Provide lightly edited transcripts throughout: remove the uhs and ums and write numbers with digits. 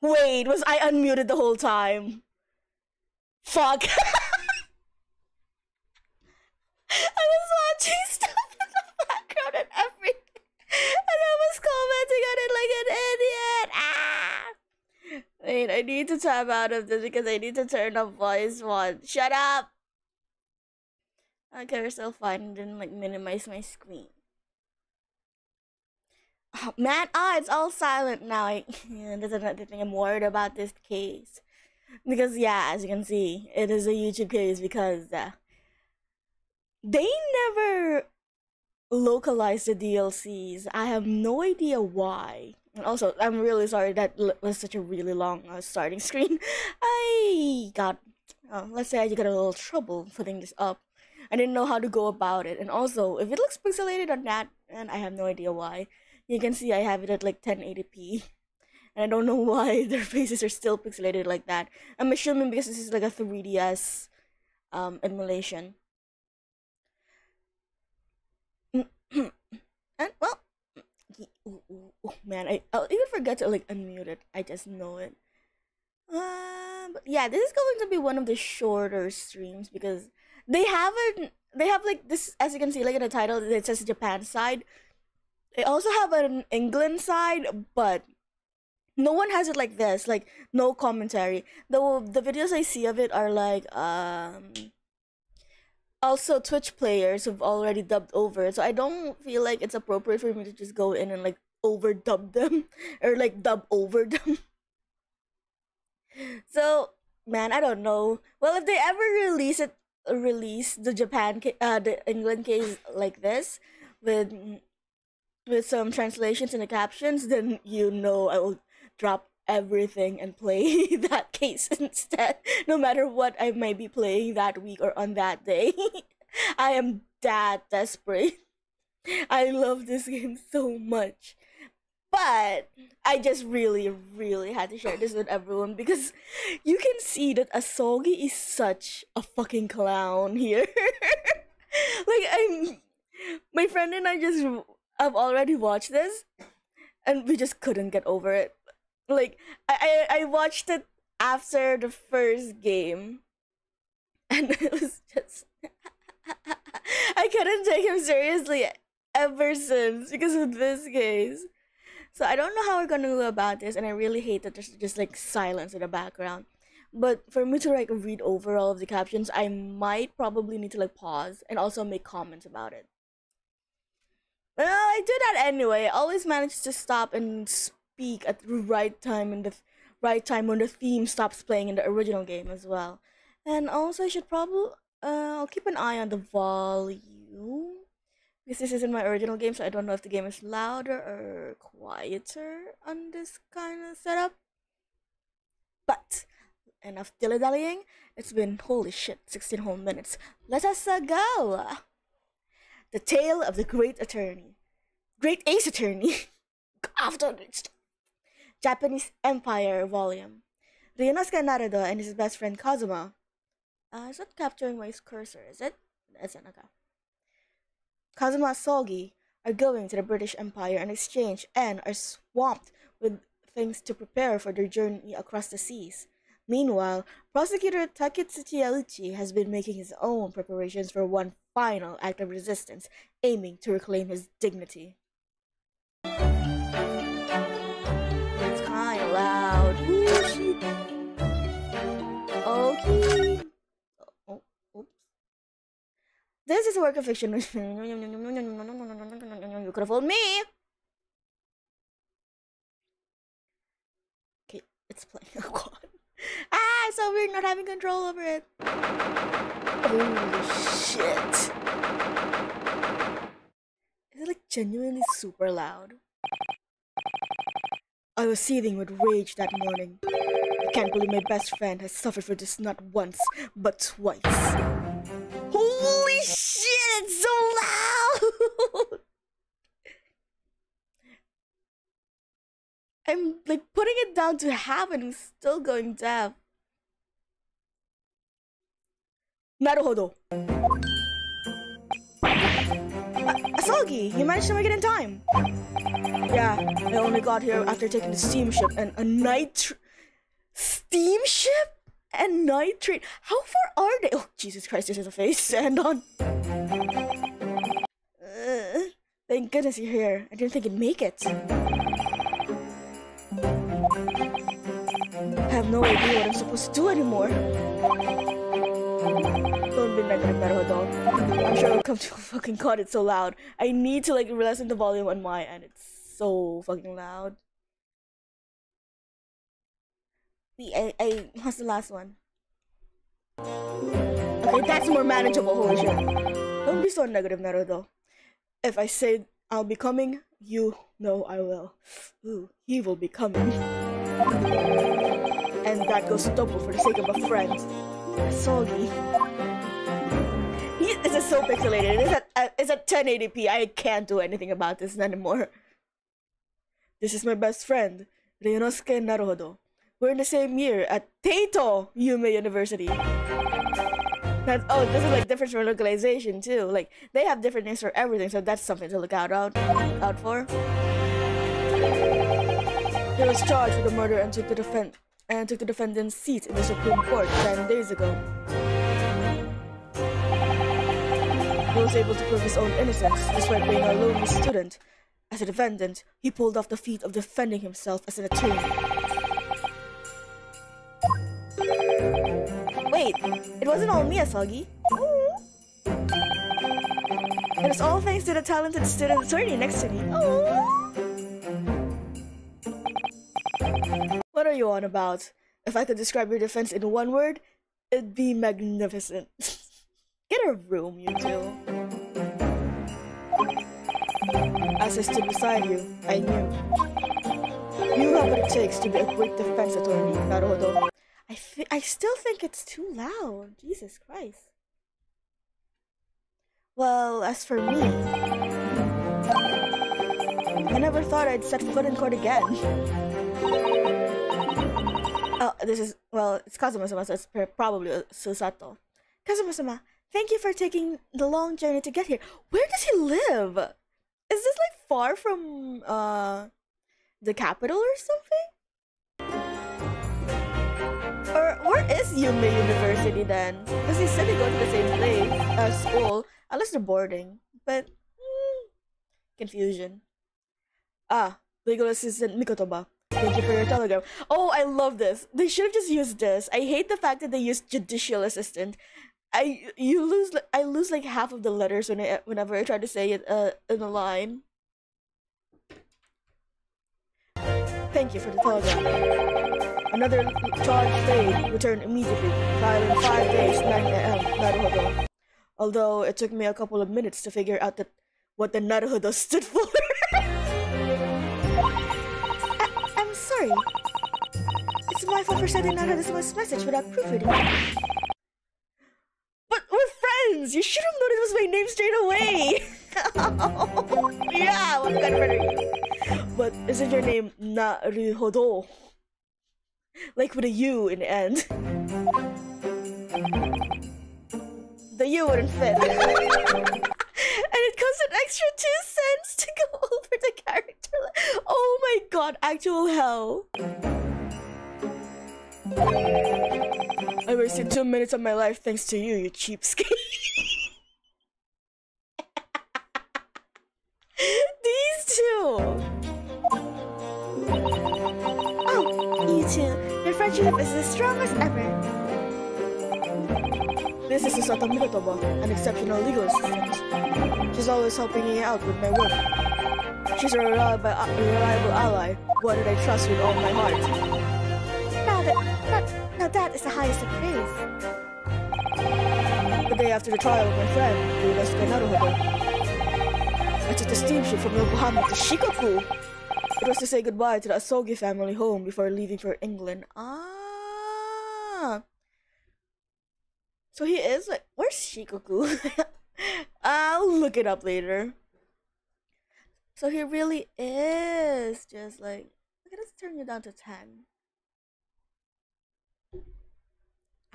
Wait, was I unmuted the whole time? Fuck. I was watching stuff in the background and everything, and I was commenting on it like an idiot. Ah! Wait, I need to tab out of this because I need to turn off voice one. Shut up! Okay, we're still fine. I didn't like minimize my screen. Oh, man, it's all silent now. Yeah, that's another thing I'm worried about this case. Because, yeah, as you can see, it is a YouTube case because they never localized the DLCs. I have no idea why. And also, I'm really sorry that was such a really long starting screen. I got, let's say I got a little trouble putting this up. I didn't know how to go about it. And also, if it looks pixelated on that, and I have no idea why. You can see I have it at like 1080p. And I don't know why their faces are still pixelated like that. I'm assuming because this is like a 3DS emulation. And well, man, I'll even forget to like unmute it. I just know it. But yeah, this is going to be one of the shorter streams because they have like this, as you can see, like in the title, it says Japan side. They also have an England side, but no one has it like this, like no commentary. The videos I see of it are like also Twitch players who've already dubbed over it, so I don't feel like it's appropriate for me to just go in and like overdub them or like dub over them. So man, I don't know. Well, if they ever release the the England case like this with some translations in the captions, then you know I will drop everything and play that case instead, no matter what I might be playing that week or on that day. I am that desperate. I love this game so much. But I just really, really had to share this with everyone because you can see that Asogi is such a fucking clown here. Like, my friend and I've already watched this and we just couldn't get over it. Like, I watched it after the first game and it was just I couldn't take him seriously ever since because of this case. So I don't know how we're gonna go about this, and I really hate that there's just like silence in the background. But for me to like read over all of the captions, I might probably need to like pause and also make comments about it. Well, I do that anyway. I always manage to stop and speak at the right time in the right time when the theme stops playing in the original game as well. And also, I should probably I'll keep an eye on the volume. Because this isn't my original game, so I don't know if the game is louder or quieter on this kind of setup. But enough dilly-dallying. It's been, holy shit, 16 whole minutes. Let us go! The Tale of the Great Ace Attorney. After Japanese Empire Volume. Ryunosuke Naruto and his best friend Kazuma. Is that capturing my cursor, is it? That's it, okay. Kazuma and Sogi are going to the British Empire in exchange and are swamped with things to prepare for their journey across the seas. Meanwhile, prosecutor Taketsuchi Yauchi has been making his own preparations for one final act of resistance, aiming to reclaim his dignity. It's kinda loud. Ooh, okay. This is a work of fiction. You could have fooled me. Okay, it's playing. Oh god. It's so weird not having control over it. Holy shit. Is it like genuinely super loud? I was seething with rage that morning. I can't believe my best friend has suffered for this not once, but twice. Holy shit, it's so loud! I'm like putting it down to half and I'm still going deaf. Naruhodo. Asogi, you managed to make it in time. Yeah, I only got here after taking the steamship and a night Steamship and night train. How far are they? Oh, Jesus Christ, this is a face. Stand on. Thank goodness you're here. I didn't think you'd make it. I have no idea what I'm supposed to do anymore. Don't be negative, Naruto. I'm sure it'll come to fucking god, it's so loud. I need to like lessen the volume on my end. It's so fucking loud. What's the last one? Okay, that's more manageable, holy shit. Don't be so negative, Naruto. If I say I'll be coming, you know I will. Ooh, he will be coming. And that goes double for the sake of a friend. Soggy. This is so pixelated. It's at 1080p. I can't do anything about this anymore. This is my best friend, Ryunosuke Naruhodo. We're in the same year at Teito Yume University. This is like different for localization too. Like they have different names for everything, so that's something to look out for. He was charged with the murder and took the defendant's seat in the Supreme Court 10 days ago. He was able to prove his own innocence despite being a lonely student. As a defendant, he pulled off the feat of defending himself as an attorney. Wait, it wasn't all me, Asagi. It was all thanks to the talented student attorney next to me. What are you on about? If I could describe your defense in one word, it'd be magnificent. Get a room, you two. As I stood beside you, I knew. You have what it takes to be a great defense attorney, Naruto. I still think it's too loud. Jesus Christ. Well, as for me, I never thought I'd set foot in court again. Oh, it's Kazuma-sama, so it's probably Susato. Kazuma-sama, thank you for taking the long journey to get here. Where does he live? Is this like far from the capital or something? Or where is Yume University then? Because he said they go to the same place as school, unless they're boarding. But confusion. Legal assistant Mikotoba. Thank you for your telegram. Oh, I love this. They should have just used this. I hate the fact that they used judicial assistant. I lose like half of the letters whenever I try to say it in a line. Thank you for the telegram. Another charge paid. Return immediately. File in 5 days, 9 AM. Naruhodo. Although it took me a couple of minutes to figure out what the Naruhodo stood for. I'm sorry. It's my fault for sending out this message without proofreading. But we're friends! You should have known it was my name straight away! Yeah, what kind of friend are you? But isn't your name Naruhodo? Like with a U in the end. The U wouldn't fit. And it costs an extra 2 cents to go over the character. Oh my god, actual hell. I wasted 2 minutes of my life thanks to you, you cheapskate. These two. Oh, you two. Your friendship is as strong as ever. This is Susato Mikotoba, an exceptional legal assistant. She's always helping me out with my work. She's a reliable ally, one that I trust with all my heart. Now that is the highest of praise. The day after the trial of my friend, Ryunosuke Naruhodo, I took the steamship from Yokohama to Shikoku. It was to say goodbye to the Asogi family home before leaving for England. So he is like, where's Shikoku? I'll look it up later. So he really is just like, okay, let's turn you down to 10.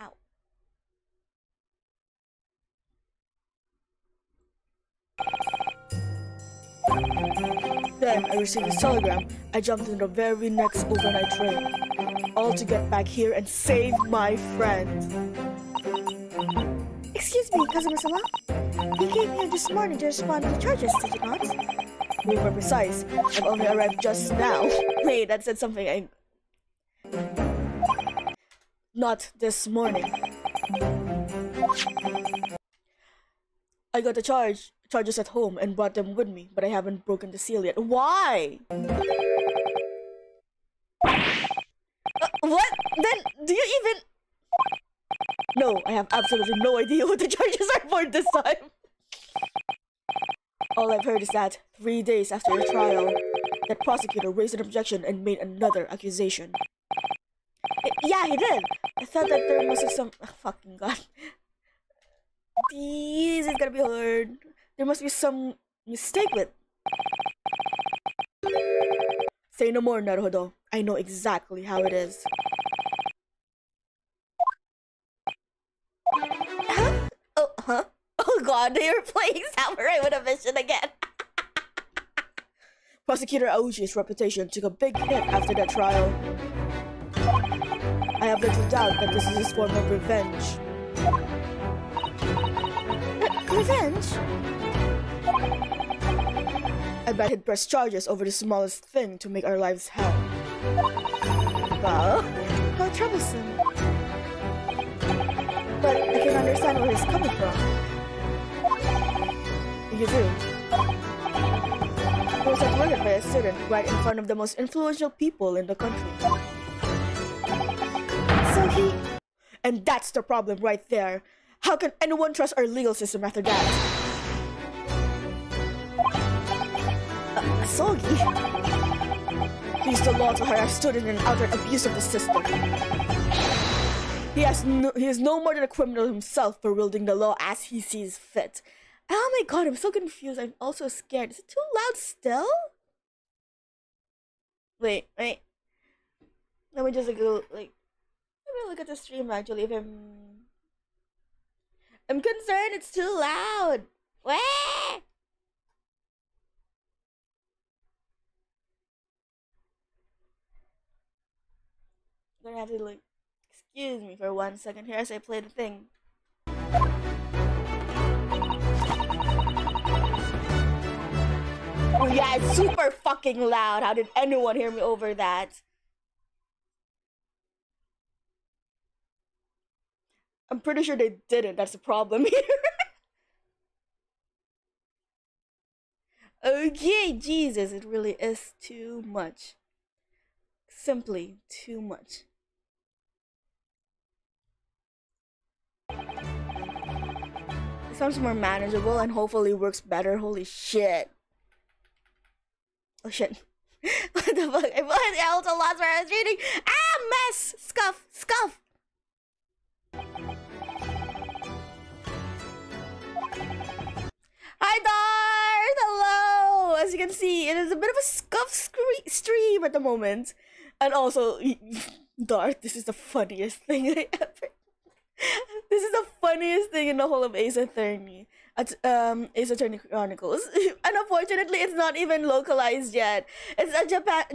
Ow. Then I received this telegram. I jumped into the very next overnight train. all to get back here and save my friend. Excuse me, Kazuma-sama. You came here this morning to respond to the charges, did you not? Be more precise, I've only arrived just now. Wait, that said something I... Not this morning. I got the charges at home and brought them with me, but I haven't broken the seal yet. Why? What? Then, do you even... No, I have absolutely no idea what the charges are for this time. All I've heard is that 3 days after your trial, that prosecutor raised an objection and made another accusation. Yeah, he did. I thought that there must be some... Oh, fucking god. This is gonna be hard. There must be some mistake with... Say no more, Naruhodo. I know exactly how it is. Huh? Oh, huh? Oh god, they were playing Samurai with a Vision again. Prosecutor Aoji's reputation took a big hit after that trial. I have little doubt that this is his form of revenge. Revenge? I bet he'd press charges over the smallest thing to make our lives hell. Well, how troublesome. But I can understand where he's coming from. You do? He was murdered by a student right in front of the most influential people in the country. So he... And that's the problem right there. How can anyone trust our legal system after that? Sogi? He used the law to harass students and outright abuse of the system. He is no more than a criminal himself for wielding the law as he sees fit. Oh my god, I'm so confused. I'm also scared. Is it too loud still? Wait. Let me just go, like... Let me look at the stream actually if I'm concerned it's too loud. Wah! I'm gonna have to, like, excuse me for 1 second here as I play the thing. Oh yeah, it's super fucking loud. How did anyone hear me over that? I'm pretty sure they didn't. That's the problem here. Okay, Jesus, it really is too much. Simply too much. It sounds more manageable and hopefully works better. Holy shit. Oh shit. What the fuck? I also lost where I was reading. Ah, mess! Scuff! Scuff! Hi, Dart! Hello! As you can see, it is a bit of a scuff stream at the moment. And also, Dart, this is the funniest thing I ever... This is the funniest thing in the whole of Ace Attorney. Ace Attorney Chronicles. And unfortunately, it's not even localized yet. It's a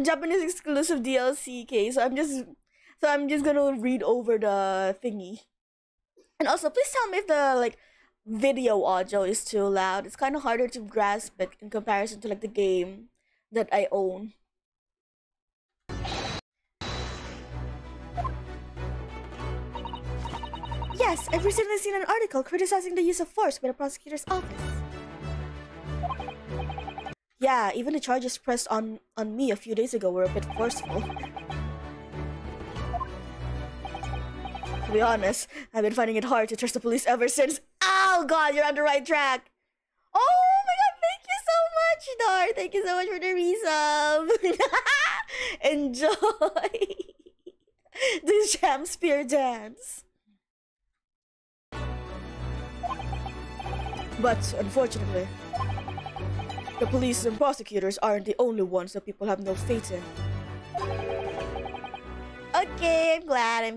Japanese exclusive DLC case. So I'm just gonna read over the thingy. And also, please tell me if the, like, video audio is too loud. It's kind of harder to grasp it in comparison to, like, the game that I own. Yes, I've recently seen an article criticizing the use of force by the prosecutor's office. Yeah, even the charges pressed on me a few days ago were a bit forceful. To be honest, I've been finding it hard to trust the police ever since. Oh god, you're on the right track. Oh my god, thank you so much, Dar. Thank you so much for the resub. Enjoy this jam spear dance. But unfortunately, the police and prosecutors aren't the only ones that people have no faith in. Okay, I'm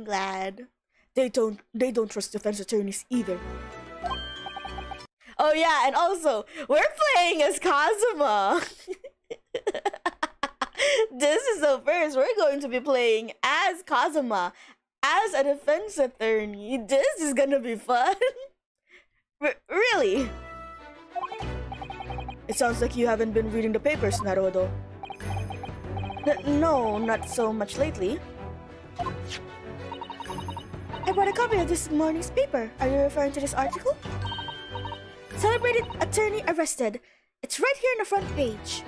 glad. They don't trust defense attorneys either. Oh yeah, and also, we're playing as Kazuma. This is the first. We're going to be playing as Kazuma, as a defense attorney. This is gonna be fun. Really? It sounds like you haven't been reading the papers, Naruto. No, not so much lately. I brought a copy of this morning's paper. Are you referring to this article? Celebrated attorney arrested. It's right here in the front page.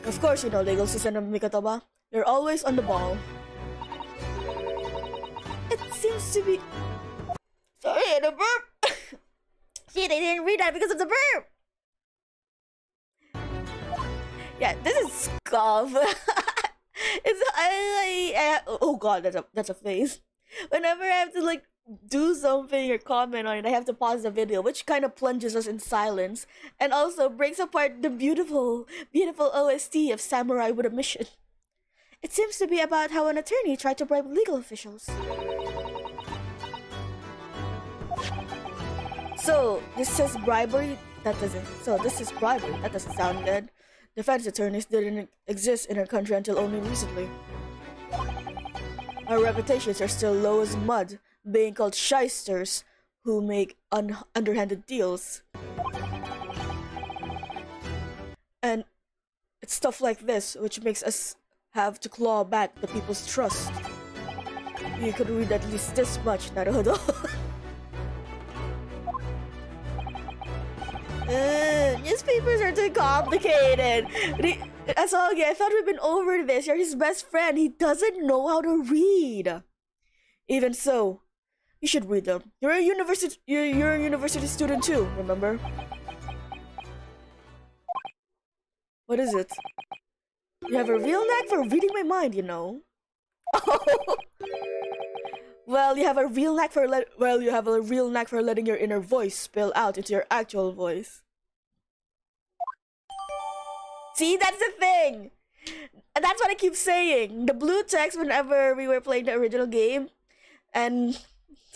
Of course, you know, legal system of Mikatoba. They're always on the ball. It seems to be... Sorry, the burp! Shit, I didn't read that because of the burp! Yeah, this is scoff. Oh god, that's a face. Whenever I have to like do something or comment on it, I have to pause the video, which kind of plunges us in silence and also breaks apart the beautiful OST of Samurai with a Mission. It seems to be about how an attorney tried to bribe legal officials. So this is bribery. This is bribery. That doesn't sound good. Defense attorneys didn't exist in our country until only recently. Our reputations are still low as mud, being called shysters who make underhanded deals. And it's stuff like this which makes us have to claw back the people's trust. You could read at least this much, Naruto. Newspapers are too complicated. Asogi, I thought we've been over this. You're his best friend. He doesn't know how to read. Even so, you should read them. You're a university student too, remember? What is it? You have a real knack for reading my mind, you know. Well, you have a real knack for letting your inner voice spill out into your actual voice. See, that's the thing. And that's what I keep saying. The blue text whenever we were playing the original game, and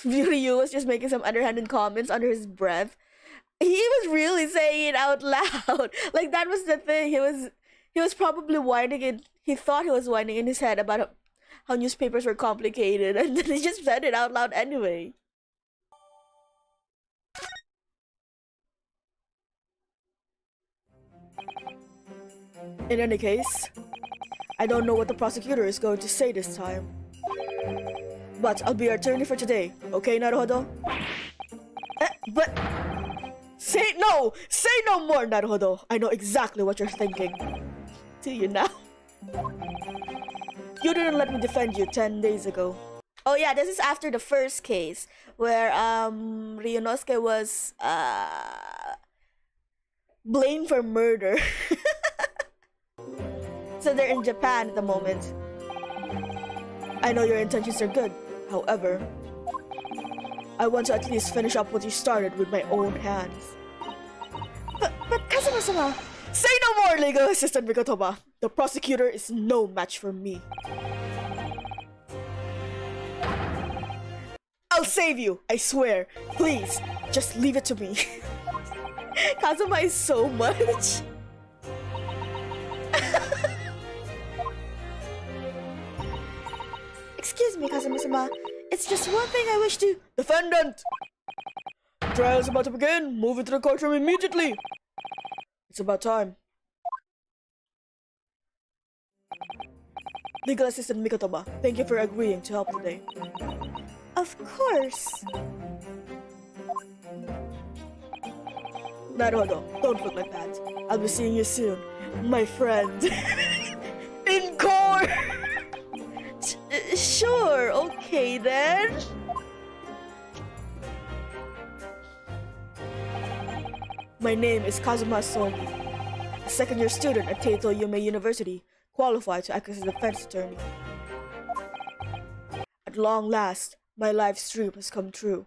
Ryu was just making some underhanded comments under his breath. He was really saying it out loud. Like that was the thing. He was probably whining it. He thought he was whining in his head about how newspapers were complicated, and then he just said it out loud anyway. In any case, I don't know what the prosecutor is going to say this time. But I'll be your attorney for today, okay, Naruhodo? But... Say no more, Naruhodo. I know exactly what you're thinking. Do you now? You didn't let me defend you 10 days ago. Oh yeah, this is after the first case where Ryunosuke was blamed for murder. So they're in Japan at the moment. I know your intentions are good. However, I want to at least finish up what you started with my own hands. But Kazuma-sama, say no more, legal assistant Mikotoba. The prosecutor is no match for me. I'll save you, I swear. Please, just leave it to me. Kazuma is so much. Excuse me, Kazuma-sama. It's just one thing I wish to... Defendant! Trial's about to begin. Move into the courtroom immediately. It's about time. Legal assistant Mikotoba, thank you for agreeing to help today. Of course. Naruhodo, don't look like that. I'll be seeing you soon, my friend. In court! Sure, okay then. My name is Kazuma Sogi, a second-year student at Teito Yume University, qualified to act as a defense attorney. At long last, my life's dream has come true.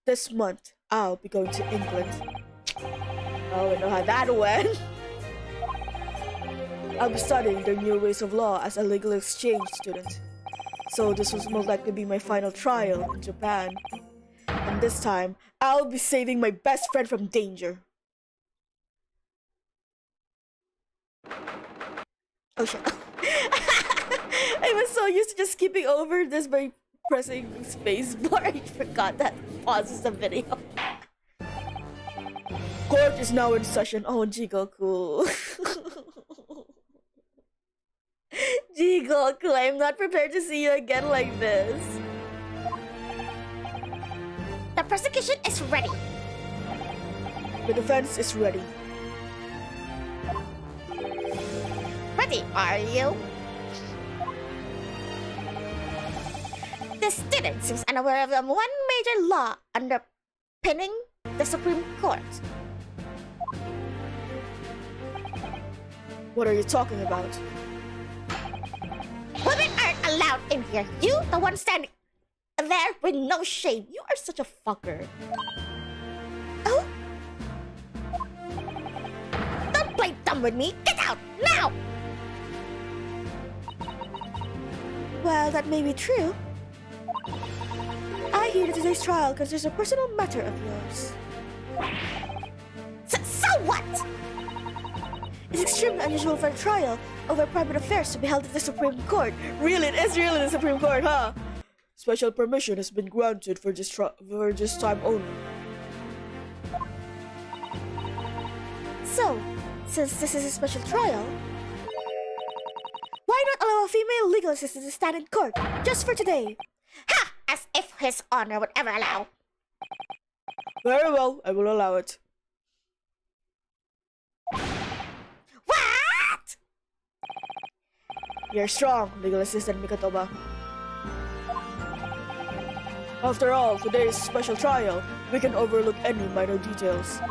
This month, I'll be going to England. Oh, I know how that went. I'll be studying the new ways of law as a legal exchange student. So this will most likely be my final trial in Japan. And this time, I'll be saving my best friend from danger. Oh shit. I was so used to just skipping over this by pressing space bar. I forgot that pauses the video. Court is now in session. Oh, Jigoku. Jigoku, I'm not prepared to see you again like this. The prosecution is ready. The defense is ready. Ready, are you? The student seems unaware of one major law underpinning the Supreme Court. What are you talking about? Women aren't allowed in here. You, the one standing there with no shame. You are such a fucker. Oh? Don't play dumb with me. Get out, now! Well, that may be true. I hear that today's trial concerns a personal matter of yours. So what? It's extremely unusual for a trial over private affairs to be held at the Supreme Court. Really, it is really the Supreme Court, huh? Special permission has been granted for this time only. So, since this is a special trial, why not allow a female legal assistant to stand in court just for today? Ha! As if His Honor would ever allow. Very well, I will allow it. What? You're strong, legal assistant Mikatoba. After all, today's special trial, we can overlook any minor details.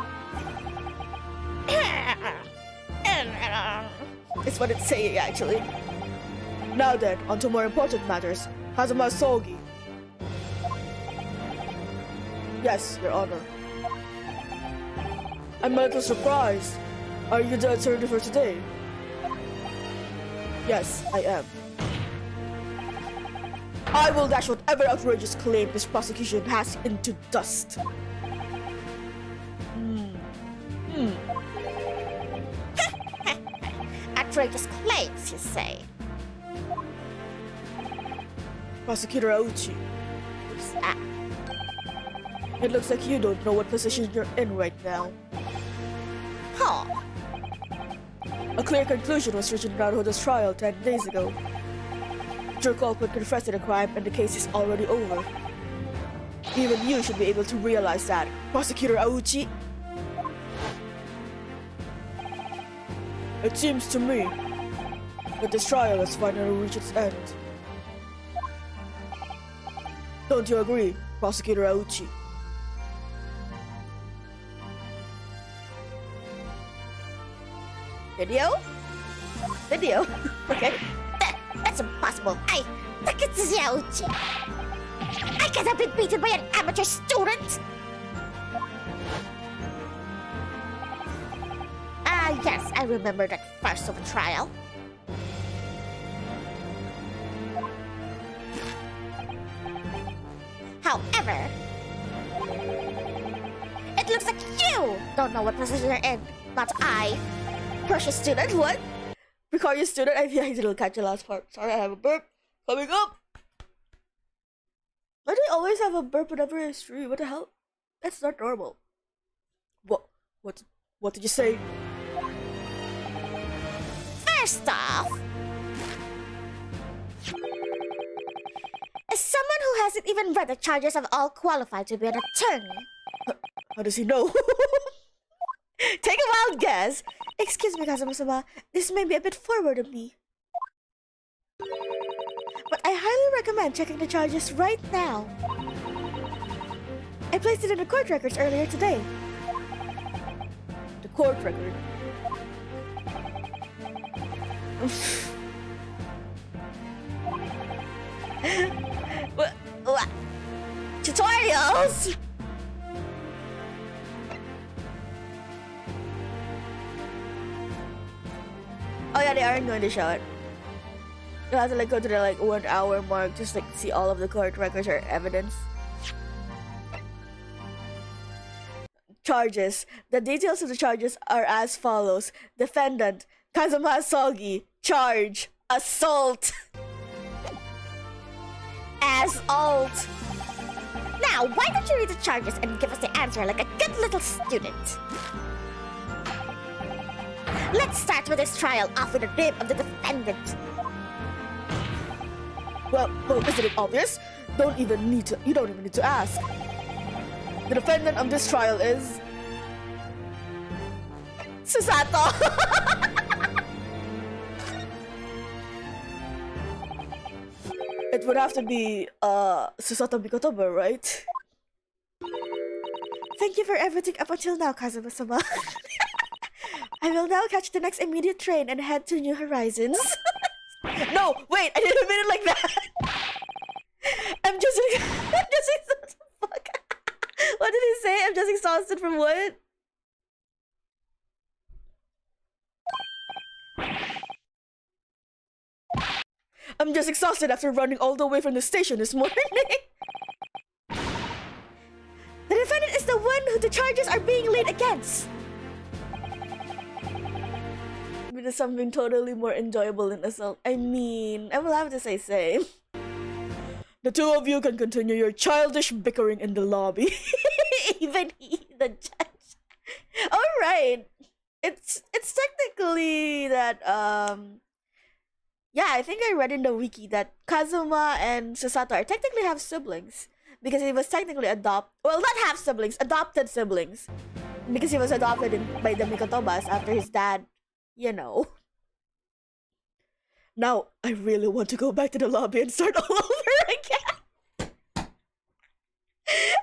It's what it's saying, actually. Now then, on to more important matters. Kazuma Sogi. Yes, Your Honor. I'm a little surprised. Are you the attorney for today? Yes, I am. I will dash whatever outrageous claim this prosecution has into dust. Outrageous claims, you say? Prosecutor Auchi, Who's that? it looks like you don't know what position you're in right now. Huh? A clear conclusion was reached in Naruhodo's trial 10 days ago. Your culprit confessed to the crime and the case is already over. Even you should be able to realize that, Prosecutor Auchi. It seems to me that this trial has finally reached its end. Don't you agree, Prosecutor Auchi? Video? Video? Okay. That's impossible. Taketsuya Auchi. I can't have been beaten by an amateur student. Yes, I remember that farce of a trial. However, it looks like you don't know what position you're in, not I. Precious student, what? Precarious student, I didn't catch the last part. Sorry, I have a burp coming up. Why do I always have a burp whenever I stream? What the hell? That's not normal. What did you say? First off, as someone who hasn't even read the charges of all qualified to be an attorney. How does he know? Take a wild guess. Excuse me, Kazuma-sama. This may be a bit forward of me, but I highly recommend checking the charges right now. I placed it in the court records earlier today. The court record? What? Tutorials? Oh yeah, they aren't going to show it. You have to like go to the like 1 hour mark just like see all of the court records or evidence. Charges. The details of the charges are as follows. Defendant Kazuma Sogi, Charge. Assault. Assault. Now, why don't you read the charges and give us the answer like a good little student? Let's start with this trial off with the name of the defendant. Well, isn't it obvious? You don't even need to ask. The defendant of this trial is Susato. It would have to be Susato Mikotoba, right? Thank you for everything up until now, Kazuma-sama. I will now catch the next immediate train and head to New Horizons. No, wait, I didn't mean it like that. I'm just exhausted. Fuck. What did he say? I'm just exhausted from what? I'm just exhausted after running all the way from the station this morning. The defendant is the one who the charges are being laid against. It is something totally more enjoyable than assault. I mean, I will have to say same. The two of you can continue your childish bickering in the lobby. Even he, the judge. Alright. It's technically that, yeah, I think I read in the wiki that Kazuma and Susato are technically have siblings. Because he was technically well, not half siblings, adopted siblings. Because he was adopted by the Mikotobas after his dad, you know. Now, I really want to go back to the lobby and start all over again.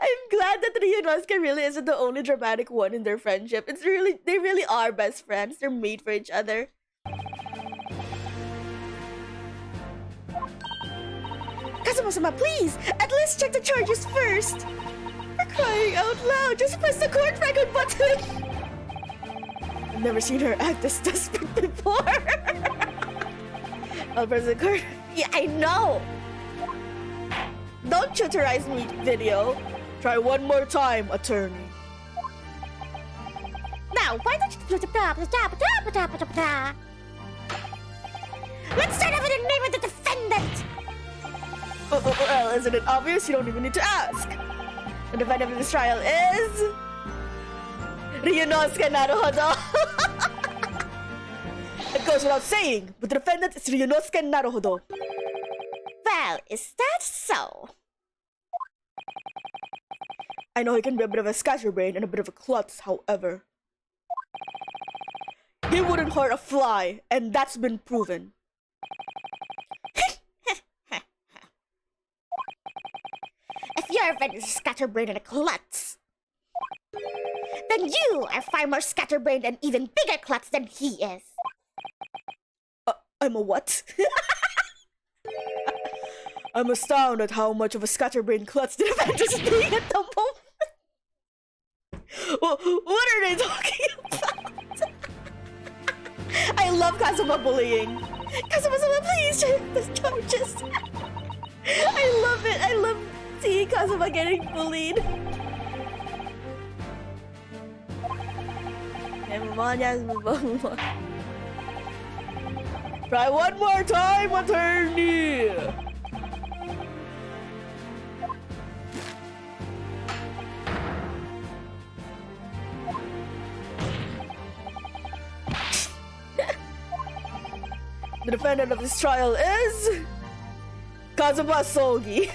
I'm glad that Ryu and Asuka really isn't the only dramatic one in their friendship. They really are best friends. They're made for each other. Kazuma-sama, please! At least check the charges first! For crying out loud, just press the court record button! I've never seen her act this desperate before! I'll press the court... Yeah, I know! Don't tutorize me, video! Try one more time, attorney. Now, why don't you... Let's start off with the name of the defendant! Well, isn't it obvious? You don't even need to ask. The defendant of this trial is... Ryunosuke Naruhodo. It goes without saying, but the defendant is Ryunosuke Naruhodo. Well, is that so? I know he can be a bit of a scatterbrain and a bit of a klutz, however. He wouldn't hurt a fly, and that's been proven. If your friend is a scatterbrain and a klutz, then you are far more scatterbrained and even bigger klutz than he is. I'm a what? I'm astounded at how much of a scatterbrain klutz the defendant is being at the moment. What are they talking about? I love Kazuma bullying. Kazuma-sama, please check the charges. I love it. I love seeing Kazuma getting bullied. Okay, move on, yes, move on. Try one more time, attorney! The defendant of this trial is... Kazuma Sogi.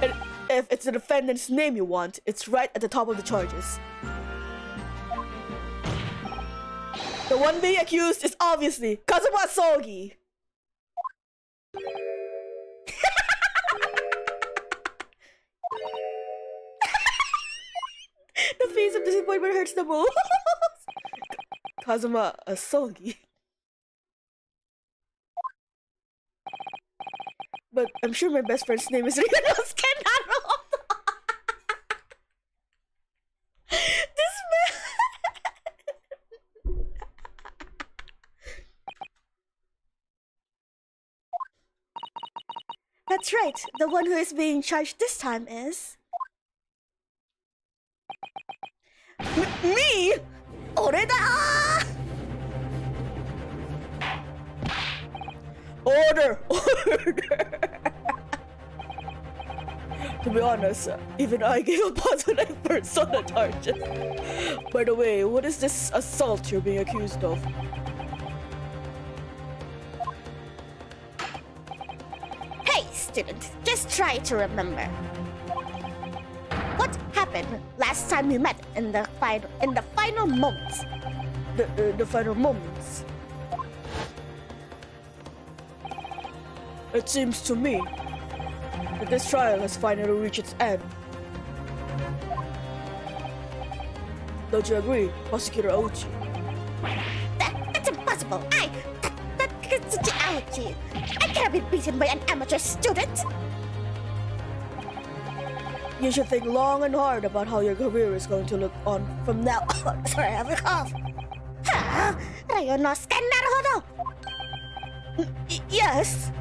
And if it's the defendant's name you want, it's right at the top of the charges. The one being accused is obviously Kazuma Sogi. The face of disappointment hurts the most. Kazuma Sogi. But I'm sure my best friend's name is Ryunosuke Naruhodo. This man. That's right. The one who is being charged this time is... Me? 俺だ Order! Order! To be honest, even I gave a positive persona target. By the way, what is this assault you're being accused of? Hey, student, just try to remember. What happened last time we met in the final moments? The final moments. It seems to me that this trial has finally reached its end. Don't you agree, Prosecutor Ouchi? That's impossible. I cannot be beaten by an amateur student. You should think long and hard about how your career is going to look on from now on. Sorry, I have a cough. Rayonosuke Naruhodo! Yes?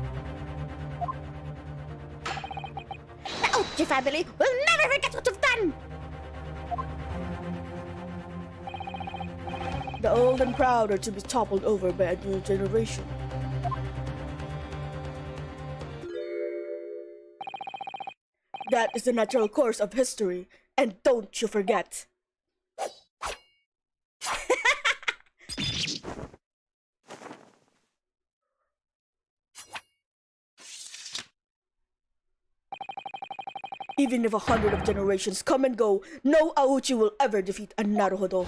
The Ouchi family will never forget what you've done! The old and proud are to be toppled over by a new generation. That is the natural course of history, and don't you forget. Even if 100 of generations come and go, no Aochi will ever defeat a Naruhodo.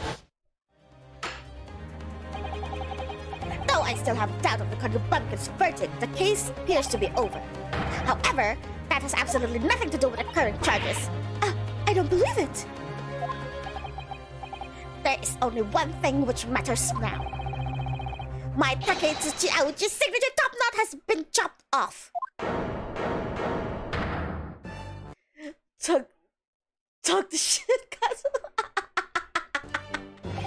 Though I still have doubt of the Konobanka's verdict, the case appears to be over. However, that has absolutely nothing to do with the current charges. I don't believe it. There is only one thing which matters now. My Taketsuchi Aochi's signature top knot has been chopped off. Talk the shit, Kazu.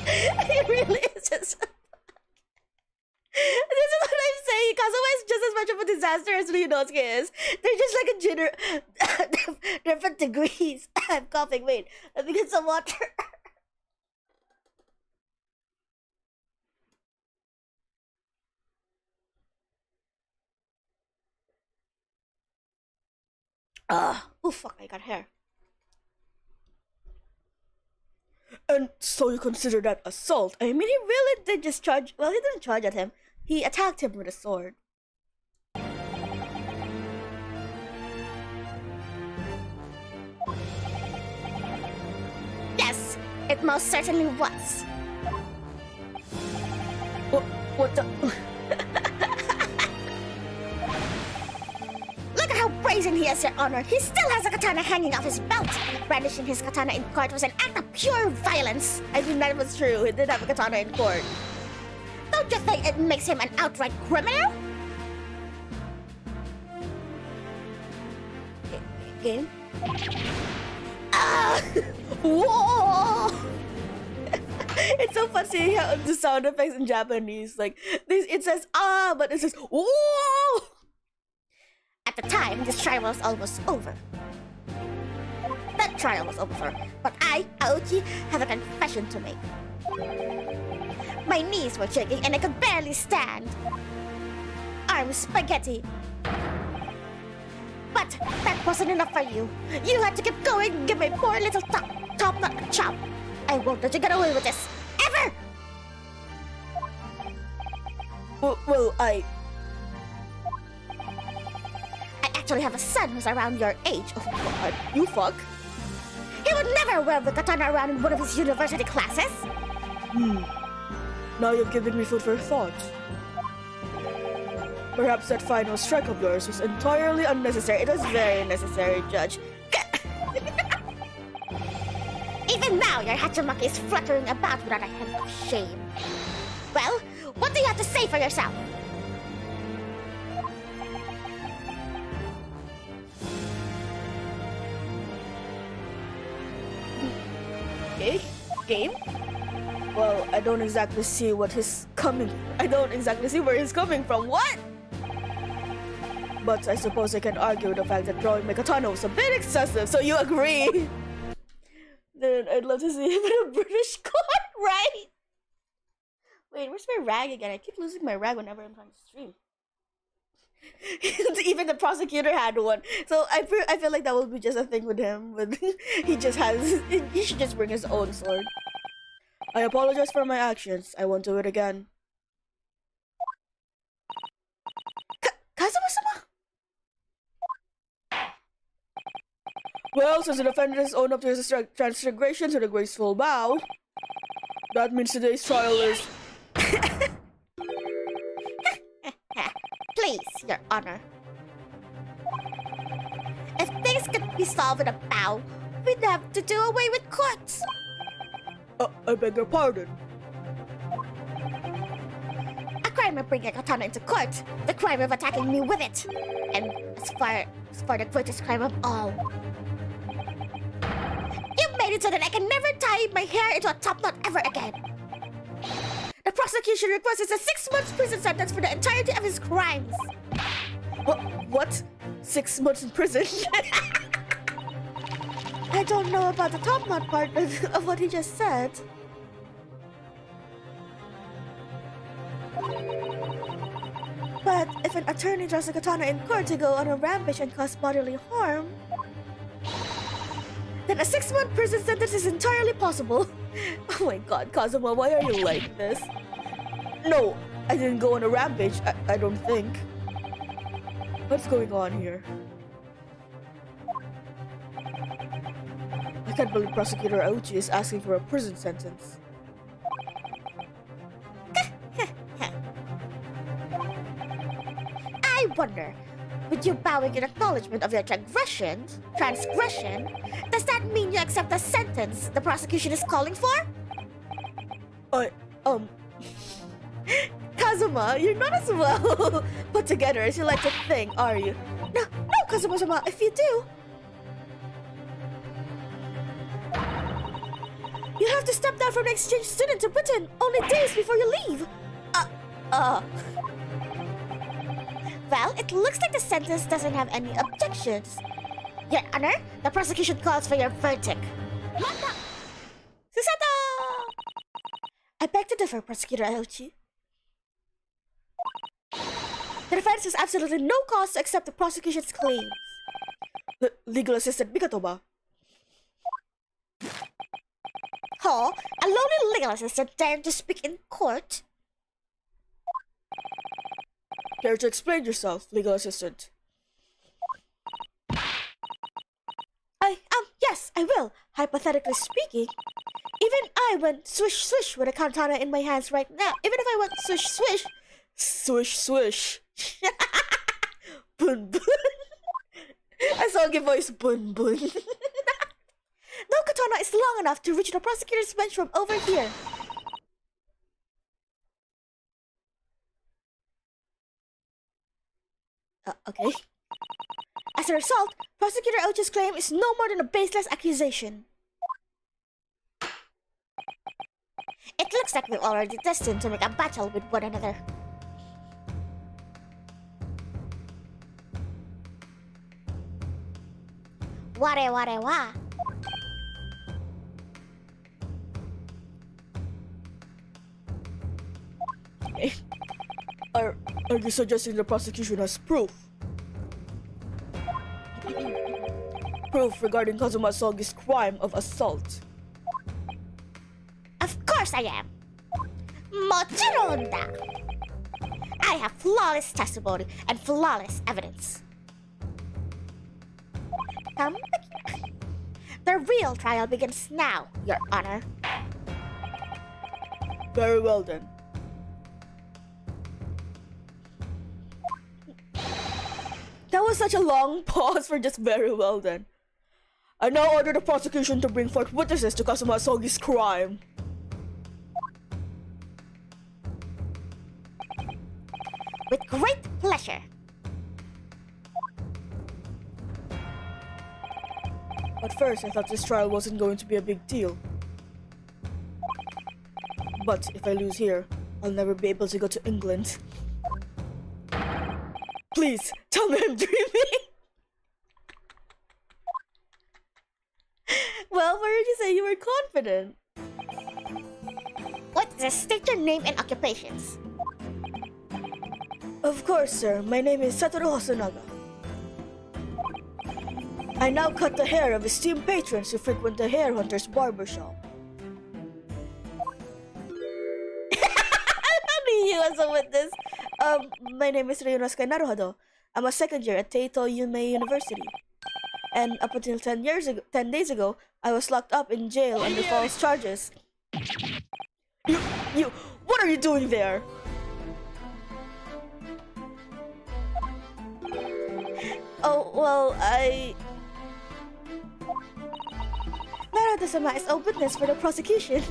It really is just... This is what I'm saying. Kazuma is just as much of a disaster as Ryunosuke is. They're just like a different degrees. I'm coughing. Wait, let me get some water. Oh fuck, I got hair. And so you consider that assault? I mean, he really did just charge. Well, he didn't charge at him. He attacked him with a sword. Yes, it most certainly was. What the? Look at how brazen he is, Your Honor. He still has a katana hanging off his belt. Brandishing his katana in court was an act of pure violence. I think that was true. He did have a katana in court. Don't you think it makes him an outright criminal? Game? Whoa! It's so fun seeing how the sound effects in Japanese. Like, it says ah, but it says whoa! At the time, this trial was almost over. That trial was over, but I, Aochi, have a confession to make. My knees were shaking and I could barely stand. Arms spaghetti. But that wasn't enough for you. You had to keep going and give my poor little top knot a chop. I won't let you get away with this. Ever! Well, I actually have a son who's around your age. Oh god, you fuck. He would never wear the katana around in one of his university classes. Now you've given me food for thought. Perhaps that final strike of yours was entirely unnecessary. It was very necessary, Judge. Even now, your Hachimaki is fluttering about without a hint of shame. Well, what do you have to say for yourself? Okay, game? Well, I don't exactly see what he's coming. I don't exactly see where he's coming from. What? But I suppose I can argue the fact that drawing my katana was a bit excessive, so you agree? Then I'd love to see him in a British court, right? Wait, where's my rag again? I keep losing my rag whenever I'm trying to stream. Even the prosecutor had one, so I feel like that will be just a thing with him. But he should just bring his own sword. I apologize for my actions. I won't do it again. Kazuma-sama? Well, since the defendant has owned up to his transgressions with a graceful bow, that means today's trial is... Please, Your Honor. If things could be solved with a bow, we'd have to do away with courts. I beg your pardon. A crime of bringing a katana into court, the crime of attacking me with it, and as far the greatest crime of all. You made it so that I can never tie my hair into a top knot ever again. The prosecution requests a 6 months prison sentence for the entirety of his crimes. What? 6 months in prison? I don't know about the top knot part of what he just said. But if an attorney draws a katana in court to go on a rampage and cause bodily harm, then a 6-month prison sentence is entirely possible. Oh my god, Kazuma, why are you like this? No, I didn't go on a rampage, I don't think. What's going on here? I can't believe Prosecutor Aochi is asking for a prison sentence. I wonder, with you bowing in acknowledgement of your transgression, does that mean you accept the sentence the prosecution is calling for? Kazuma, you're not as well put together as you like to think, are you? No, Kazuma-sama, if you do, you have to step down from the exchange student to Britain only days before you leave. Well, it looks like the sentence doesn't have any objections. Your Honor, the prosecution calls for your verdict. Susato! I beg to differ, Prosecutor Aochi. The defense has absolutely no cause to accept the prosecution's claims. Legal assistant Mikatoba. Huh? A lowly legal assistant daring to speak in court? Care to explain yourself, legal assistant? Yes, I will. Hypothetically speaking, even I went swish swish with a katana in my hands right now. Even if I went swish swish, Swish swish. Bun bun. I saw your voice bun bun. No katana is long enough to reach the prosecutor's bench from over here. Okay. As a result, Prosecutor Ochi's claim is no more than a baseless accusation. It looks like we're already destined to make a battle with one another. Ware ware wa. Okay. Are you suggesting the prosecution has proof? Proof regarding Kazuma Sogi's crime of assault? Of course I am. Mochiron da. I have flawless testimony and flawless evidence. The real trial begins now, Your Honor. Very well then. That was such a long pause for just very well then. I now order the prosecution to bring forth witnesses to Kazuma Sogi's crime. With great pleasure. At first, I thought this trial wasn't going to be a big deal. But if I lose here, I'll never be able to go to England. Please, tell me I'm dreaming! Well, why did you say you were confident? Witnesses, state your name and occupations. Of course, sir. My name is Satoru Hosonaga. I now cut the hair of esteemed patrons who frequent the hair hunter's barbershop. You as a witness. My name is Ryunosuke Naruhodo. I'm a second year at Teito Yumei University. And up until 10 days ago, I was locked up in jail under false charges. What are you doing there? Oh, well, Naruto-sama is a witness for the prosecution.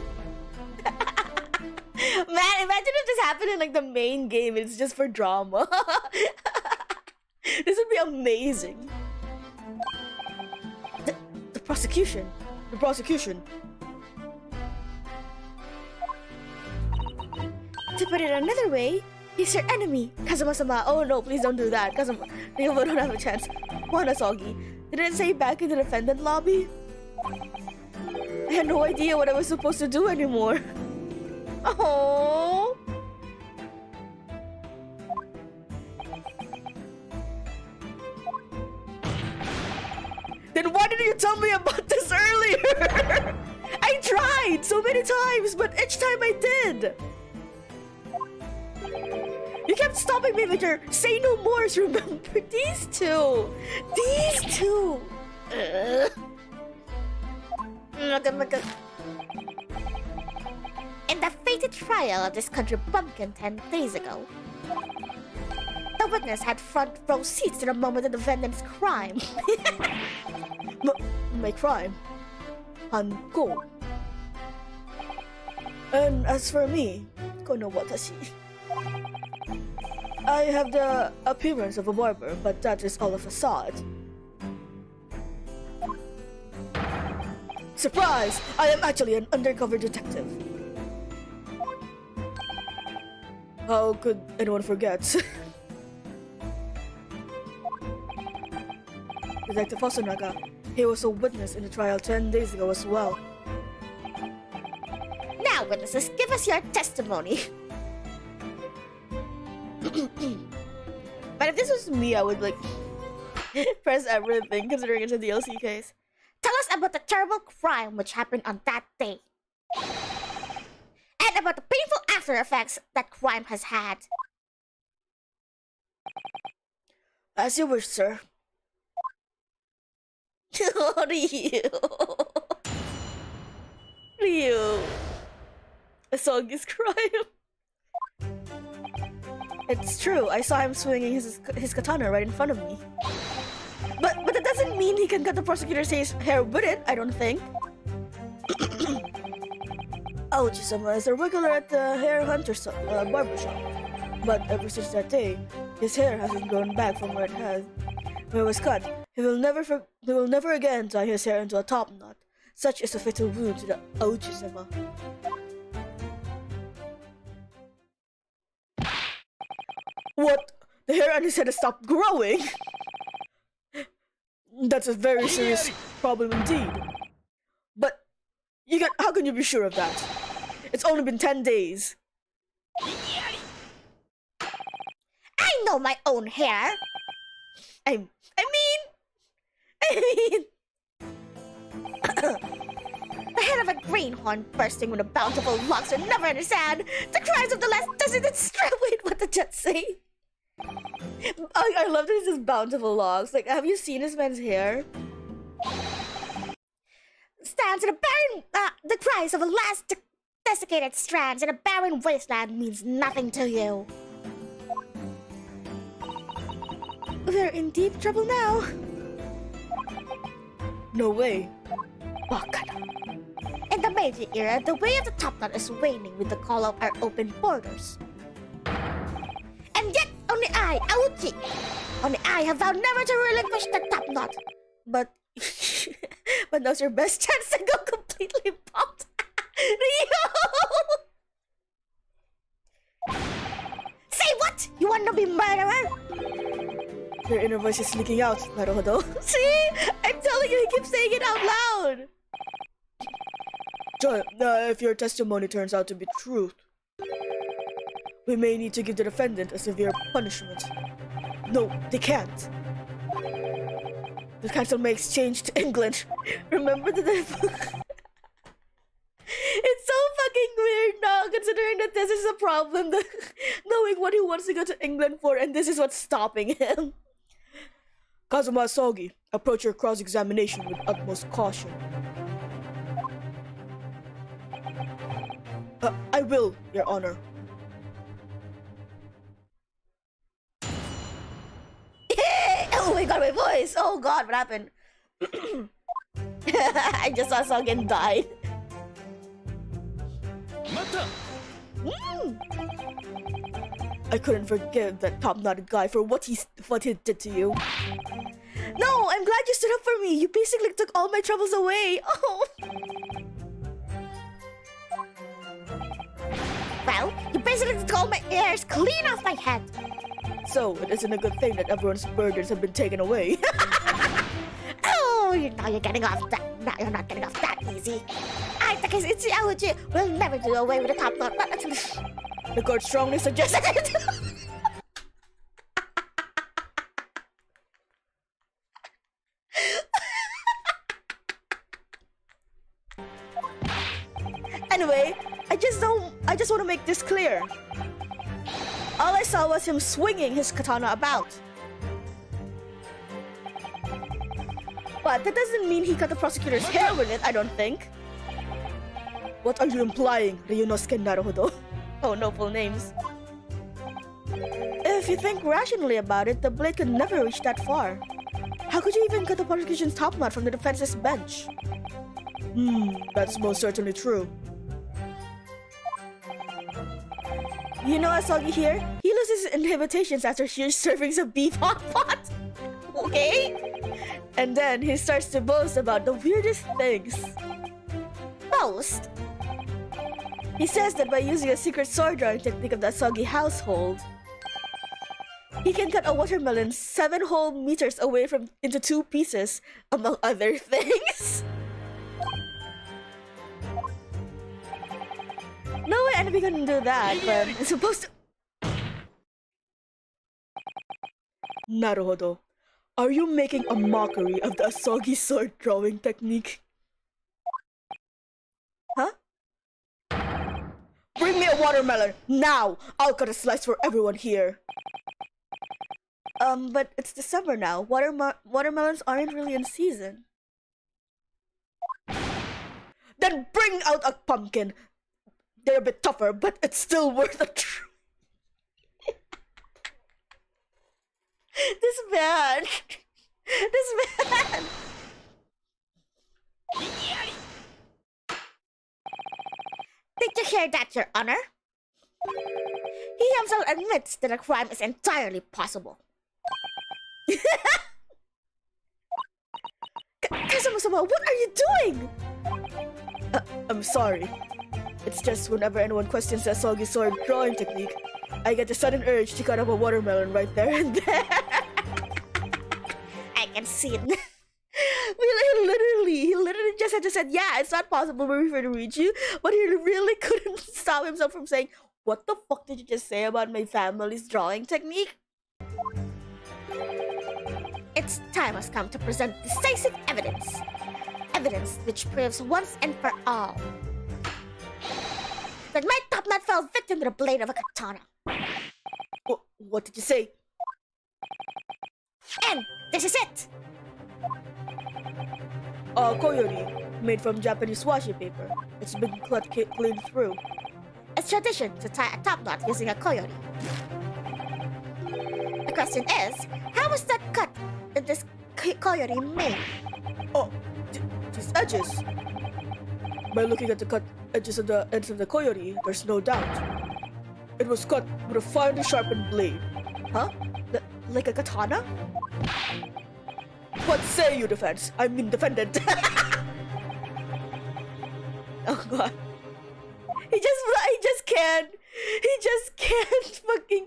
Man, imagine if this happened in like the main game. It's just for drama. This would be amazing. The prosecution. The prosecution. To put it another way, he's your enemy, Kazuma-sama. Oh no, please don't do that. Kazuma don't have a chance. Wanasagi, didn't it say back in the defendant lobby? I had no idea what I was supposed to do anymore. Oh. Then why didn't you tell me about this earlier? I tried so many times, but each time I did. You kept stopping me with your say no mores, remember? These two. These two. In the fated trial of this country bumpkin 10 days ago, the witness had front row seats to the moment of the defendant's crime. My crime? Hanko. And as for me, kono watashi. I have the appearance of a barber, but that is all a facade. Surprise! I am actually an undercover detective. How could anyone forget? Detective Hosonaga, he was a witness in the trial 10 days ago as well. Now, witnesses, give us your testimony. But if this was me, I would like press everything, considering it's a DLC case. Tell us about the terrible crime which happened on that day. And about the painful after effects that crime has had. As you wish, sir. Ryu. Ryu. A song is crying. It's true, I saw him swinging his katana right in front of me. But that doesn't mean he can cut the prosecutor's hair with it, I don't think. Aochi-sama is a regular at the hair hunter's barbershop. But ever since that day, his hair hasn't grown back from where it was cut. He will never again tie his hair into a top knot. Such is a fatal wound to the Aochi-sama. What? The hair on his head has stopped growing? That's a very serious problem indeed. But how can you be sure of that? It's only been 10 days. I know my own hair. I mean... The head of a greenhorn bursting with a bountiful locks will never understand the cries of the last dozen and wait, what did that say? I love that it says bountiful locks. Like, have you seen this man's hair? Stands in a barren... the cries of the last desiccated strands in a barren wasteland means nothing to you. We're in deep trouble now. No way. Bakara. In the Meiji era, the way of the top knot is waning with the call of our open borders. And yet, only I, Aochi, only I have vowed never to relinquish the top knot. But now's your best chance to go completely bald. Rio! Say what? You want to be murderer? Your inner voice is leaking out, Naruhodo. See? I'm telling you, he keeps saying it out loud. If your testimony turns out to be truth, we may need to give the defendant a severe punishment. No, they can't. The council may exchange to England. Remember the... It's so fucking weird now, considering that this is a problem, knowing what he wants to go to England for, and this is what's stopping him. Kazuma Asogi, approach your cross-examination with utmost caution. I will, Your Honor. Oh my god, my voice! Oh god, what happened? I just saw Sogen died. I couldn't forgive that top-knotted guy for what he did to you. No, I'm glad you stood up for me. You basically took all my troubles away. Oh. Well, you basically took all my hairs clean off my head. So, it isn't a good thing that everyone's burdens have been taken away. Oh, now you're getting off that. Now you're not getting off that easy. I think it's the allergy. We'll never do away with the top knot. The court strongly suggests it. Anyway, I just want to make this clear. All I saw was him swinging his katana about. But that doesn't mean he cut the prosecutor's hair with it, I don't think. What are you implying, Ryunosuke Naruhodo? Oh, no full names. If you think rationally about it, the blade could never reach that far. How could you even cut the prosecution's top knot from the defense's bench? That's most certainly true. You know Asogi here? He loses his inhibitions after huge servings of beef hot pot. Okay? And then he starts to boast about the weirdest things. Boast? He says that by using a secret sword drawing technique of the Asogi household, he can cut a watermelon 7 whole meters away into 2 pieces, among other things. No way anybody can do that, but it's supposed to... Naruhodo, are you making a mockery of the Asogi sword drawing technique? Huh? Bring me a watermelon, now! I'll cut a slice for everyone here. But it's December now. Watermelons aren't really in season. Then bring out a pumpkin. They're a bit tougher, but it's still worth a try. This man! This man! Did you hear that, Your Honor? He himself admits that a crime is entirely possible. Kazuma-sama, what are you doing? I'm sorry. It's just whenever anyone questions the Asogi sword drawing technique, I get a sudden urge to cut up a watermelon right there and there. I can see it. He literally just had to say, yeah, it's not possible for me to reach you, but he really couldn't stop himself from saying, what the fuck did you just say about my family's drawing technique? Its time has come to present decisive evidence. Evidence which proves once and for all that my top knot fell victim to the blade of a katana. What did you say? And this is it! Koyori, made from Japanese washi paper. It's been cut clean through. It's tradition to tie a top knot using a koyori. The question is, how was that cut in this koyori made? Oh, these edges. By looking at the cut edges of the ends of the koyori, there's no doubt. It was cut with a finely sharpened blade. Huh? Like a katana? What say you, defense? I mean defendant. Oh god. He just can't fucking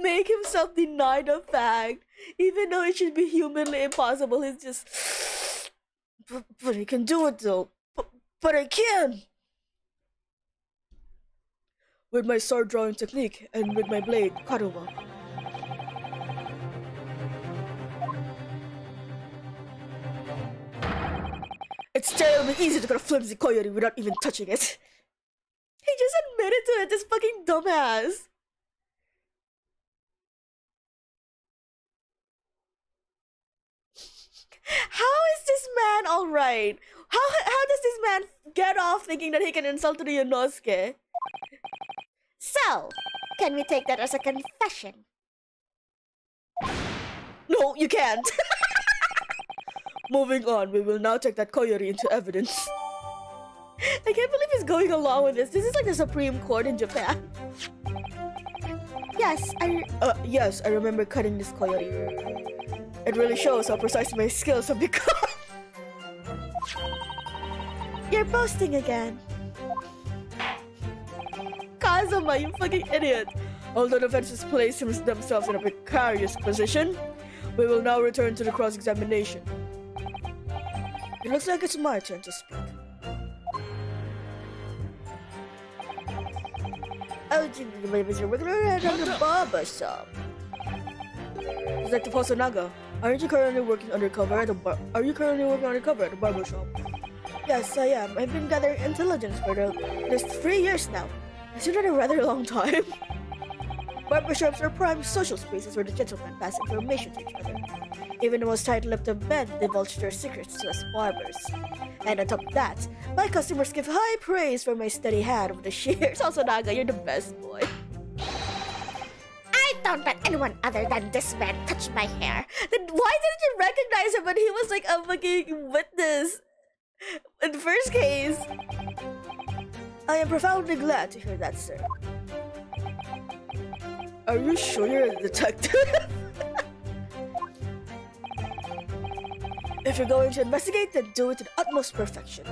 make himself deny the fact. Even though it should be humanly impossible, he's just... But he can do it though. But I can! With my sword drawing technique and with my blade, Karuma. It's terribly easy to cut a flimsy coyote without even touching it. He just admitted to it, this fucking dumbass. How is this man alright? How does this man get off thinking that he can insult the Inosuke? So, can we take that as a confession? No, you can't. Moving on, we will now take that coyote into evidence. I can't believe he's going along with this. This is like the Supreme Court in Japan. Yes, yes, I remember cutting this coyote. It really shows how precise my skills have become. You're boasting again. Kazuma, you fucking idiot. Although the fences place themselves in a precarious position, we will now return to the cross-examination. It looks like it's my turn to speak. Oh, you're working around on the barber shop. Detective Hosonaga, aren't you currently working undercover at the barber shop? Yes, I am. I've been gathering intelligence for just 3 years now. Isn't that a rather long time? Barbershops are prime social spaces where the gentlemen pass information to each other. Even the most tight-lipped of men divulge their secrets to us barbers. And on top of that, my customers give high praise for my steady hand with the shears. Also, Naga, you're the best boy. I don't let anyone other than this man touch my hair. Then why didn't you recognize him when he was like a fucking witness in the first case? I am profoundly glad to hear that, sir. Are you sure you're a detective? If you're going to investigate, then do it to the utmost perfection.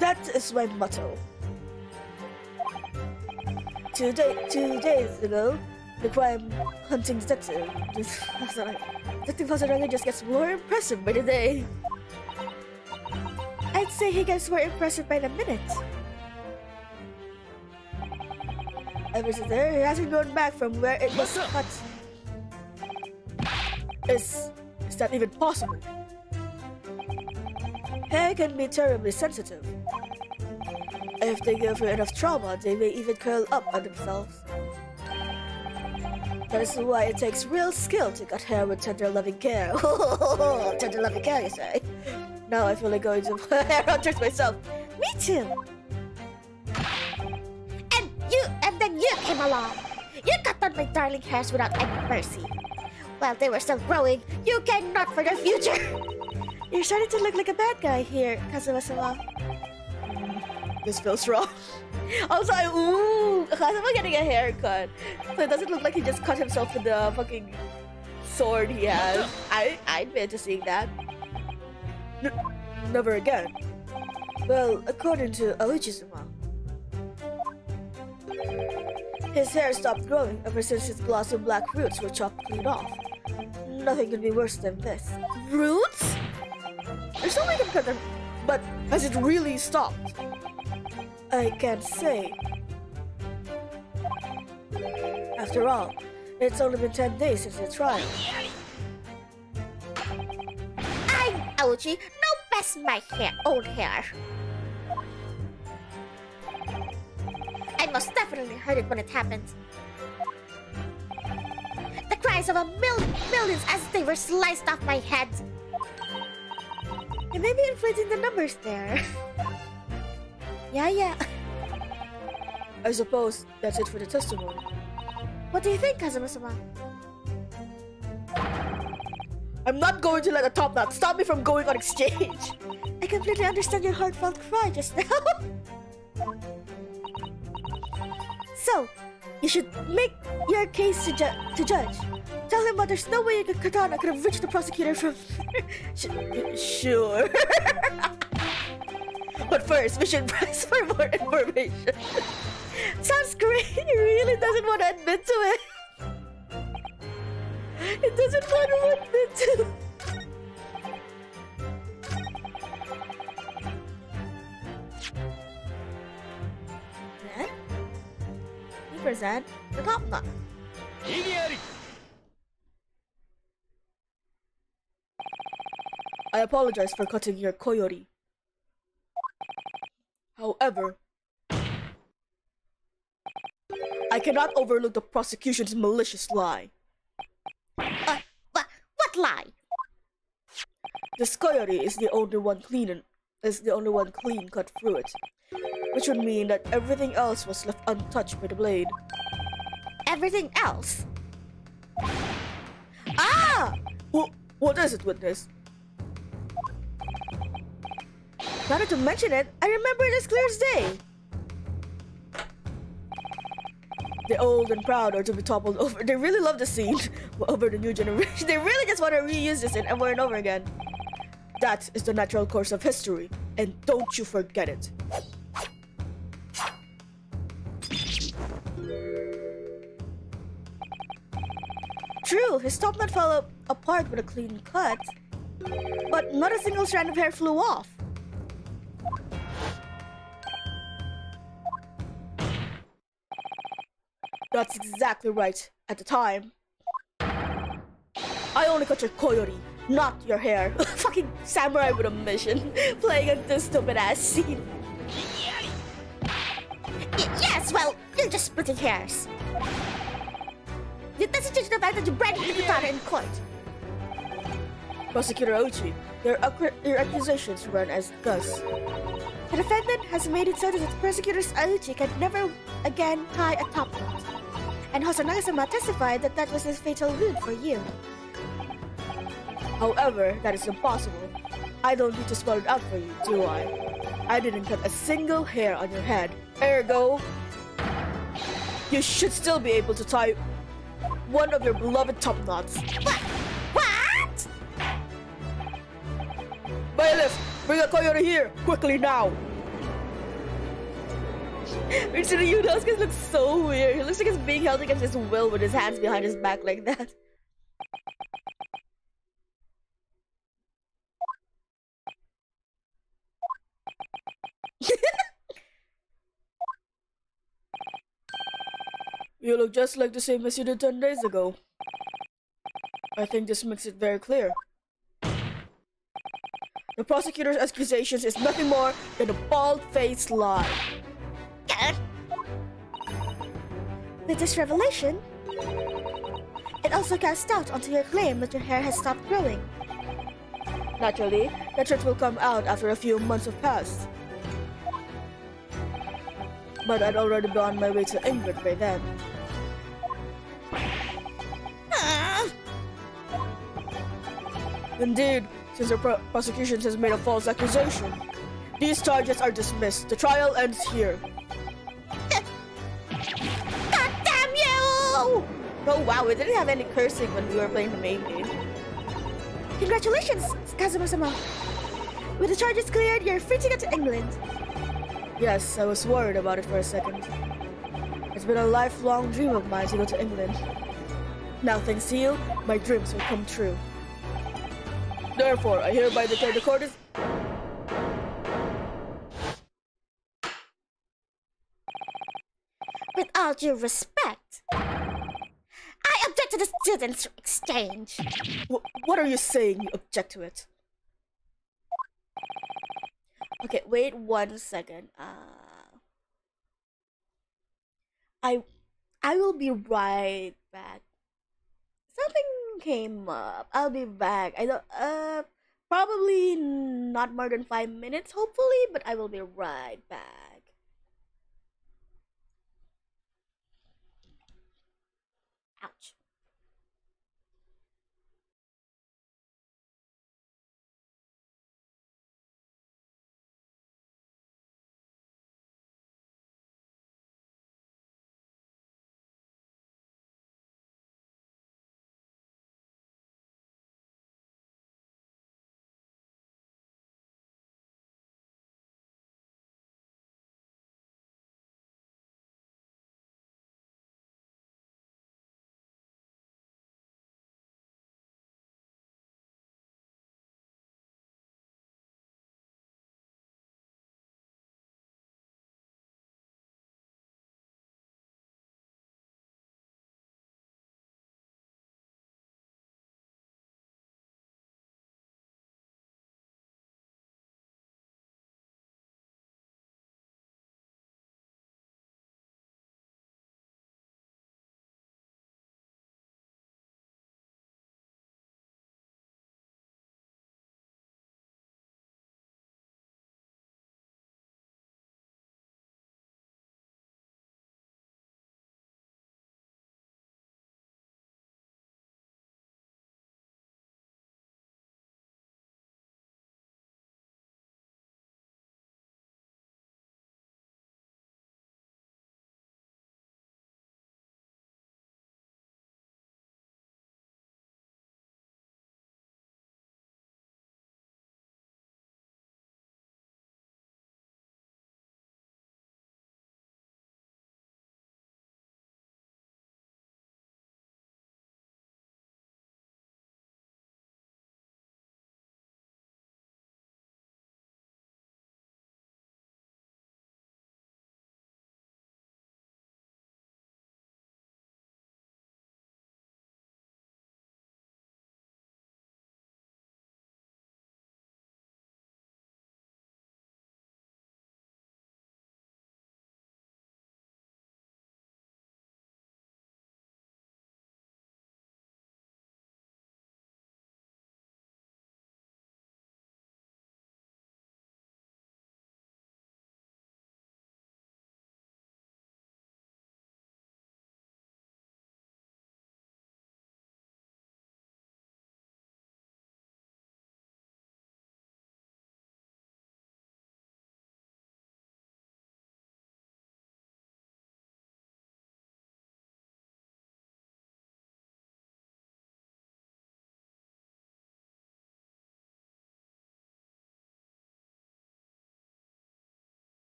That is my motto. 2 days ago, the crime hunting detective Hosonaga just gets more impressive by the day. I'd say he gets more impressive by the minute. Ever since there, he hasn't gone back from where it was cut. Is that even possible? Hair can be terribly sensitive. If they go through enough trauma, they may even curl up on themselves. That is why it takes real skill to cut hair with tender loving care. Tender loving care, you say? Now I feel like going to hair hunters myself. Me too. And then you came along. You cut on my darling hairs without any mercy. While they were still growing, you cared not for their future. You're starting to look like a bad guy here, Kazuma-sama. This feels wrong. Also, Kazuma getting a haircut. So it doesn't look like he just cut himself with the fucking sword he has. I'd be into seeing that. Never again. Well, according to Aoichi-sama, his hair stopped growing ever since his glossy black roots were chopped clean off. Nothing could be worse than this. Roots? There's no way to cut them, but has it really stopped? I can't say. After all, it's only been 10 days since the trial. I'm Aoichi, no mess my own hair. I most definitely heard it when it happened. The cries of millions as they were sliced off my head. You may be inflating the numbers there. Yeah. I suppose that's it for the testimony. What do you think, Kazuma-sama? I'm not going to let a top knot stop me from going on exchange. I completely understand your heartfelt cry just now. So, you should make your case to judge. Tell him, but there's no way your katana could have reached the prosecutor from... Sure. But first, we should press for more information. Sounds great. He really doesn't want to admit to it. He doesn't want to admit to it. present the top knot. I apologize for cutting your coyote. However, I cannot overlook the prosecution's malicious lie. What lie? This coyote is the only one clean cut through it, which would mean that everything else was left untouched by the blade. Everything else? Ah! What is it, witness? Now that you mention it, I remember it as clear as day. The old and proud are to be toppled over. They really love the scene over the new generation. They really just want to reuse this over and over again. That is the natural course of history, and don't you forget it. True, his top knot fell apart with a clean cut, but not a single strand of hair flew off. That's exactly right. At the time, I only cut your coyote, not your hair. Fucking samurai with a mission, playing at this stupid ass scene. Yes, well, you're just splitting hairs. It doesn't change the fact that you branded the katana in court. Prosecutor Ochi, your accusations run as thus. The defendant has made it so that Prosecutor Ochi can never again tie a top knot. And Hosonaga-sama testified that that was his fatal wound for you. However, that is impossible. I don't need to spell it out for you, do I? I didn't cut a single hair on your head. Ergo, you should still be able to tie one of your beloved top knots. What? Bailiff, bring a coyote here, quickly now! Richard Yunosuke looks so weird. He looks like he's being held against his will with his hands behind his back like that. You look just like the same as you did 10 days ago. I think this makes it very clear. The prosecutor's accusations is nothing more than a bald-faced lie. With this revelation, it also casts doubt onto your claim that your hair has stopped growing. Naturally, the truth will come out after a few months have passed. But I'd already been on my way to England by then. Indeed, since the prosecution has made a false accusation, these charges are dismissed. The trial ends here. God damn you! Oh wow, we didn't have any cursing when we were playing the main game. Congratulations, Kazuma-sama. With the charges cleared, you're free to go to England. Yes, I was worried about it for a second. It's been a lifelong dream of mine to go to England. Now, thanks to you, my dreams will come true. Therefore, I hereby declare the court is... With all due respect, I object to the students' exchange. What are you saying? You object to it? Okay, wait 1 second. I will be right back. Something came up. I'll be back. I don't probably not more than 5 minutes, hopefully, but I will be right back. Ouch.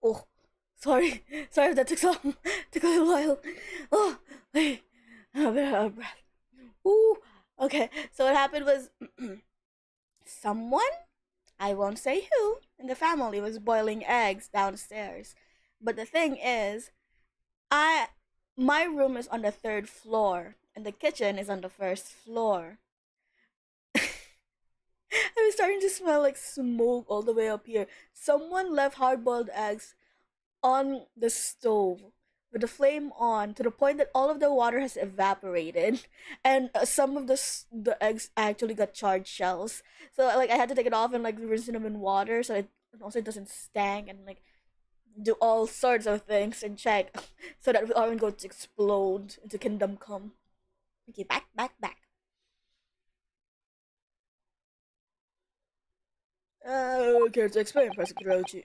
Oh, sorry. Sorry if that took so took a little while. Oh, wait. A bit out of breath. Ooh. Okay, so what happened was someone, I won't say who, in the family was boiling eggs downstairs. But the thing is, I my room is on the third floor and the kitchen is on the first floor. I was starting to smell like smoke all the way up here. Someone left hard boiled eggs on the stove with the flame on to the point that all of the water has evaporated, and some of the eggs actually got charred shells. So like I had to take it off and like rinse them in water so it also doesn't stank, and like do all sorts of things and check so that we aren't going to explode into Kingdom Come. Okay, back. Care to explain, Prosecutor Ochi?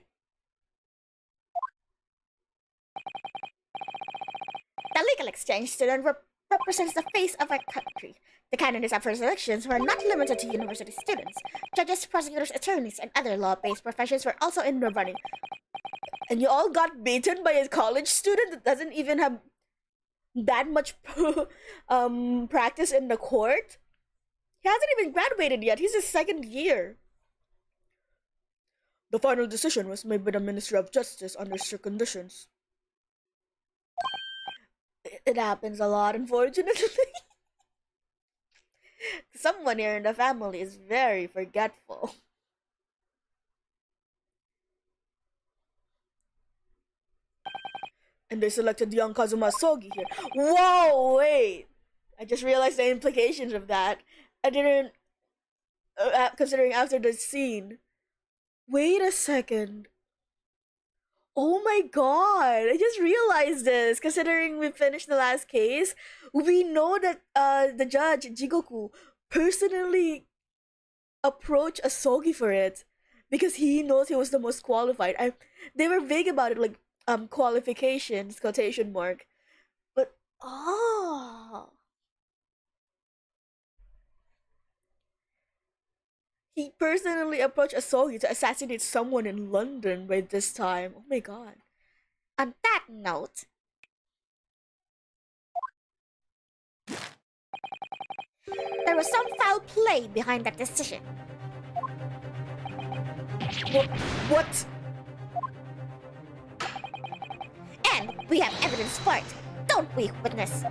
The legal exchange student represents the face of our country. The candidates up for elections were not limited to university students. Judges, prosecutors, attorneys, and other law-based professions were also in the running. And you all got beaten by a college student that doesn't even have that much practice in the court? He hasn't even graduated yet. He's his second year. The final decision was made by the Ministry of Justice under strict conditions. It happens a lot, unfortunately. Someone here in the family is very forgetful. And they selected young Kazuma Sogi here. Whoa, wait! I just realized the implications of that. I didn't... considering after the scene. Wait a second. Oh my god! I just realized this. Considering we finished the last case, we know that the judge, Jigoku, personally approached Asogi for it. Because he knows he was the most qualified. They were vague about it, like, qualifications, quotation mark. But, oh... He personally approached Asogi to assassinate someone in London by this time. Oh my god. On that note, there was some foul play behind that decision. What? And we have evidence for it, don't we, witness?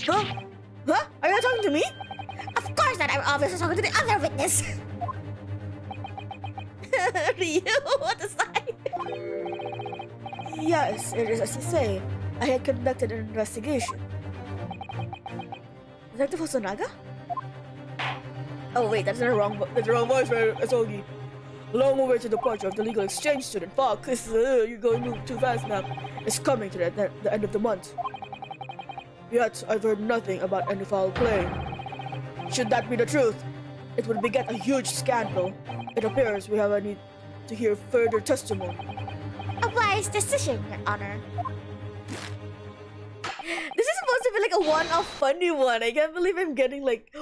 Huh? Huh? Are you talking to me? Of course not, I'm obviously talking to the other witness. Ryu, what is that? Yes, it is as you say. I had conducted an investigation. Detective Hosonaga? Oh wait, that's the wrong voice for Asogi. Long-awaited departure of the legal exchange student. Fuck, you're going too fast now. It's coming to the end of the month. Yet, I've heard nothing about any foul play. Should that be the truth, it would beget a huge scandal. It appears we have a need to hear further testimony. A wise decision, Your Honor. This is supposed to be like a one-off funny one. I can't believe I'm getting like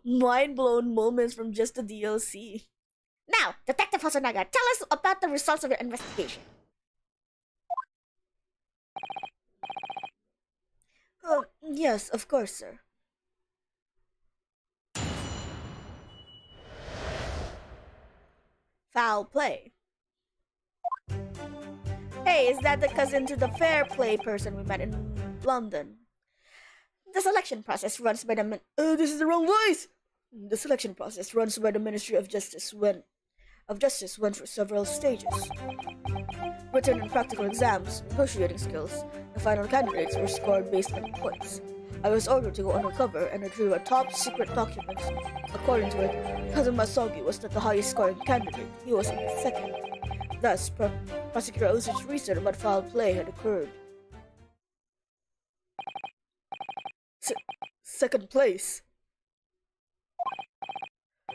mind-blown moments from just the DLC. Now, Detective Hosonaga, tell us about the results of your investigation. Yes, of course, sir. Foul play. Hey, is that the cousin to the fair play person we met in London? The selection process runs by the this is the wrong voice! The selection process runs by the Ministry of Justice went through several stages. Written and practical exams, negotiating skills, the final candidates were scored based on points. I was ordered to go undercover and retrieve a top-secret document. According to it, Kazuma Sogi was not the highest-scoring candidate. He was in second. Thus, Prosecutor Ozu's reason about foul play had occurred. Second place?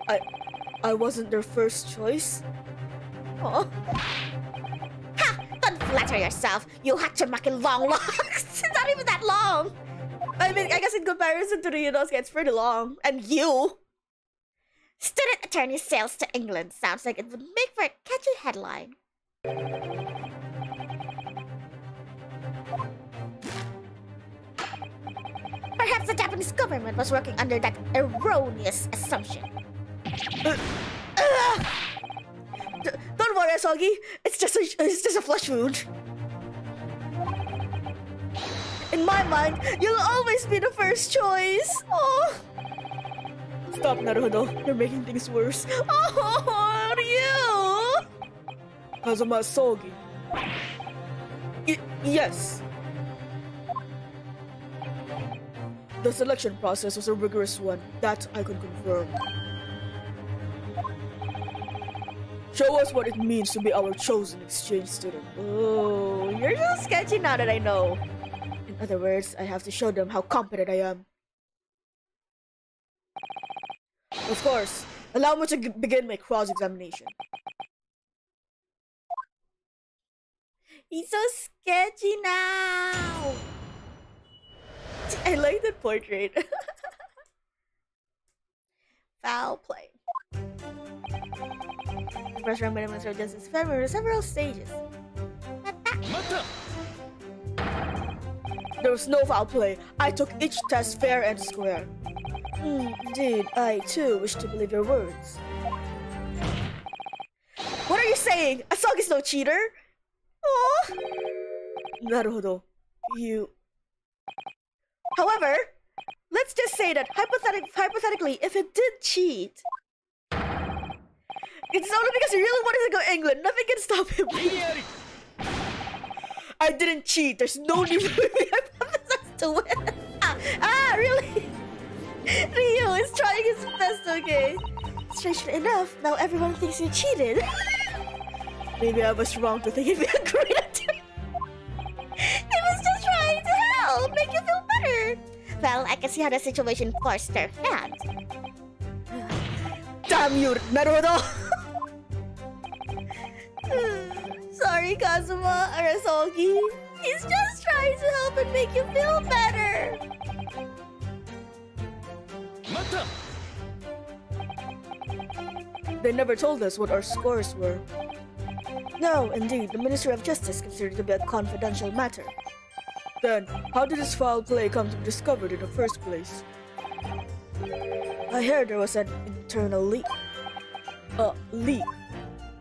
I wasn't their first choice? Oh. Ha! Don't flatter yourself, you Hatsumaki long locks! It's not even that long! I mean, I guess in comparison to Ryunosuke, it's pretty long. And you! Student attorney sails to England sounds like it would make for a catchy headline. Perhaps the Japanese government was working under that erroneous assumption. Don't worry, Asogi. It's just a flesh wound. In my mind, you'll always be the first choice. Oh. Stop, Naruto. You're making things worse. Oh, you! Kazuma Asogi. Yes. The selection process was a rigorous one. That I can confirm. Show us what it means to be our chosen exchange student. Oh, you're so sketchy now that I know. In other words, I have to show them how competent I am. Of course, allow me to begin my cross-examination. He's so sketchy now. I like that portrait. Foul play. The first round minimum serve justice family several stages. There was no foul play. I took each test fair and square. Indeed, I too wish to believe your words. What are you saying? Asogi's no cheater? Oh. Naruhodo, you... However, let's just say that hypothetically, if it did cheat, it's only because he really wanted to go to England. Nothing can stop him. I didn't cheat. There's no need for me hypothesize to win. Really? Ryu is trying his best, okay? Strangely enough, now everyone thinks you cheated. Maybe I was wrong to think he'd be a great actor. He was just trying to help, make you feel better. Well, I can see how the situation forced their hand. Damn you, Naruto! Sorry, Kazuma Arasogi. He's just trying to help and make you feel better. They never told us what our scores were. No, indeed, the Ministry of Justice considered it to be a confidential matter. Then, how did this foul play come to be discovered in the first place? I heard there was an internal leak. Leak.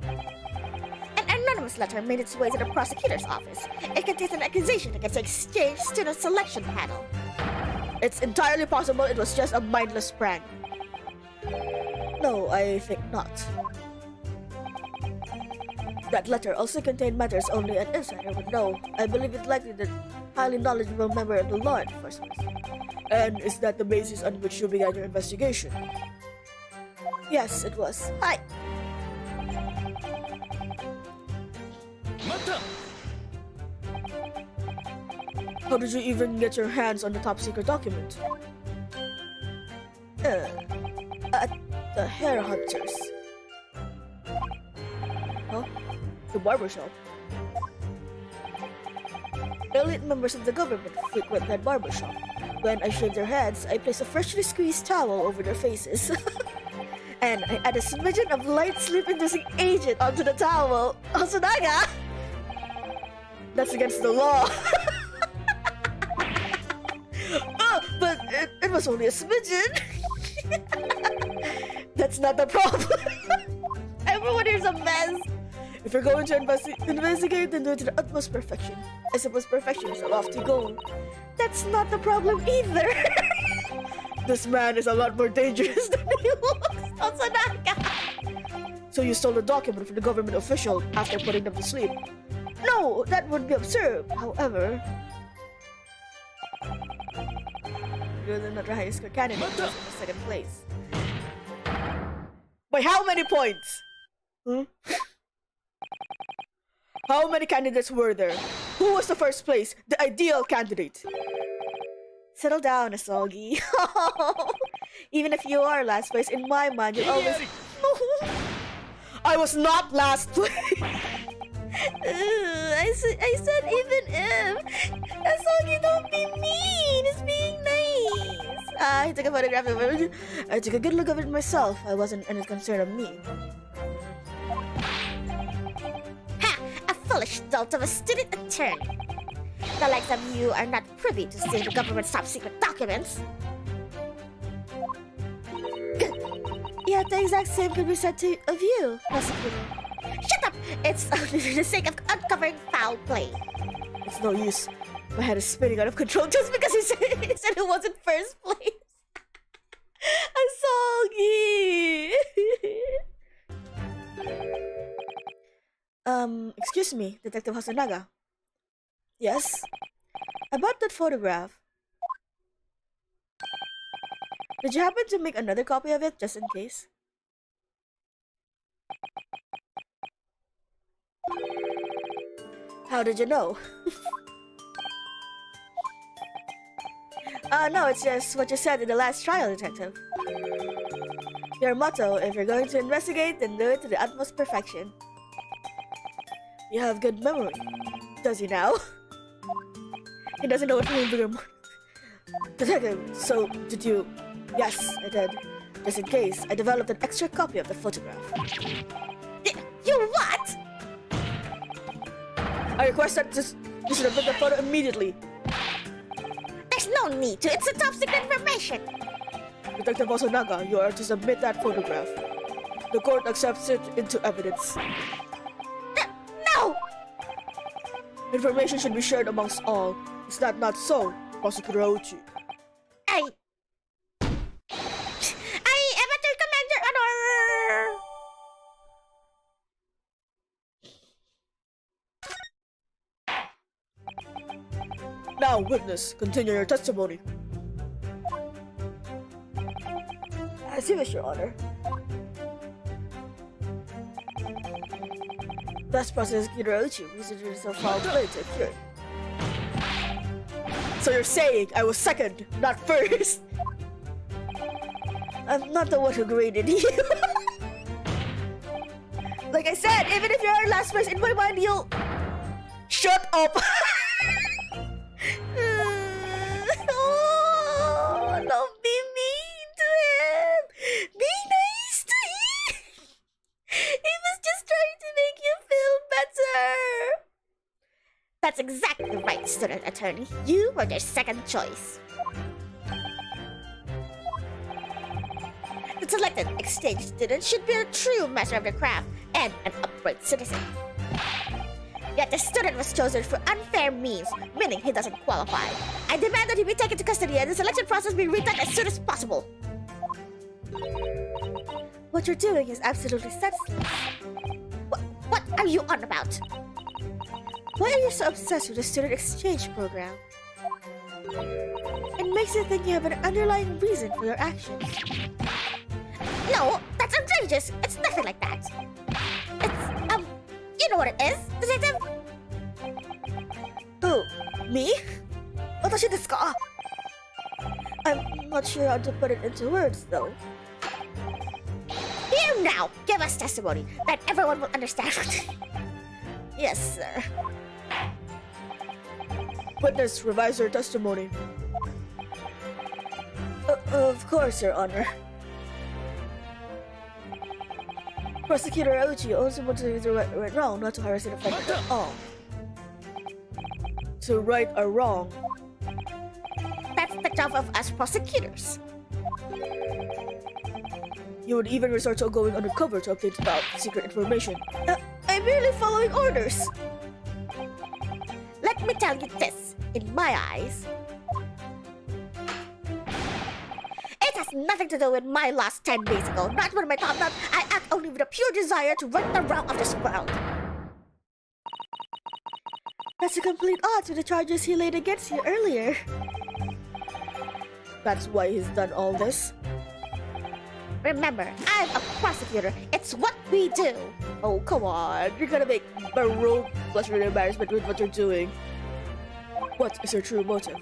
An anonymous letter made its way to the prosecutor's office. It contains an accusation against the exchange student selection panel. It's entirely possible it was just a mindless prank. No, I think not. That letter also contained matters only an insider would know. I believe it likely that highly knowledgeable member of the law enforcement. And is that the basis on which you began your investigation? Yes, it was. Hi! How did you even get your hands on the top secret document? At the hair hunters. Huh? The barbershop. Elite members of the government frequent that barbershop. When I shave their heads, I place a freshly squeezed towel over their faces. And I add a smidgen of light sleep-inducing agent onto the towel. Osunaga! That's against the law. But it was only a smidgen. That's not the problem. Everyone here's a mess. If you're going to investigate, then do it to the utmost perfection. I suppose perfection is a lofty goal. That's not the problem either. This man is a lot more dangerous than he looks. Otsunaka. So you stole a document from the government official after putting them to sleep? No, that would be absurd. However, you're the high school candidate in the second place. By how many points? How many candidates were there? Who was the first place? The ideal candidate. Settle down, Asogi. Even if you are last place, in my mind, you're always... I was not last place. I said even if. Asogi, don't be mean. It's being nice. He took a photograph of it. I took a good look of it myself. I wasn't any concern of me. Ha! A foolish dolt of a student attorney. The likes of you are not privy to see the government's top secret documents. Yeah, the exact same could be said of you, prosecutor. Shut up! It's only for the sake of uncovering foul play. It's no use. My head is spinning out of control just because he said it wasn't first place. I'm soggy. Excuse me, Detective Hasanaga. Yes? About that photograph. Did you happen to make another copy of it, just in case? How did you know? No, it's just what you said in the last trial, Detective. Your motto, if you're going to investigate, then do it to the utmost perfection. You have good memory. Does he now? He doesn't know what to mean. Detective, so did you... Yes, I did. Just in case, I developed an extra copy of the photograph. You what? I request that you should submit the photo immediately. There's no need to. It's a top secret information. Detective Osanaga, you are to submit that photograph. The court accepts it into evidence. No! Information should be shared amongst all. Is that not so, Prosecutor Ouchi? I am under command, Your Honor! Now, witness, continue your testimony. As you wish, Your Honor. Thus, Prosecutor Ouchi reasoned yourself foul play to occur. So you're saying I was second, not first? I'm not the one who graded you. Like I said, even if you're last place in my mind, you'll... Shut up! Oh, don't be mean to him! Be nice to him! He was just trying to make you feel better! That's exactly right, student attorney. You were their second choice. The selected exchange student should be a true master of the craft and an upright citizen. Yet the student was chosen for unfair means, meaning he doesn't qualify. I demand that he be taken to custody and the selection process be redone as soon as possible. What you're doing is absolutely senseless. What are you on about? Why are you so obsessed with the student exchange program? It makes you think you have an underlying reason for your actions. No, that's outrageous. It's nothing like that. It's, you know what it is, Detective? Who? Me? Watashi desu ka? I'm not sure how to put it into words, though. You now give us testimony, then everyone will understand. Yes, sir. Witness, revise your testimony. Of course, Your Honor. Prosecutor Ouchi also wants to do right wrong, not to harass an offender at all. To right a wrong. That's the job of us prosecutors. You would even resort to going undercover to obtain top secret information. I'm merely following orders. Let me tell you this, in my eyes, it has nothing to do with my last 10 days ago, not with my top knot. I act only with a pure desire to right the wrong of this world. That's a complete odds with the charges he laid against you earlier. That's why he's done all this. Remember, I'm a prosecutor. It's what we do. Oh, come on. You're gonna make my role blush with embarrassment with what you're doing. What is your true motive?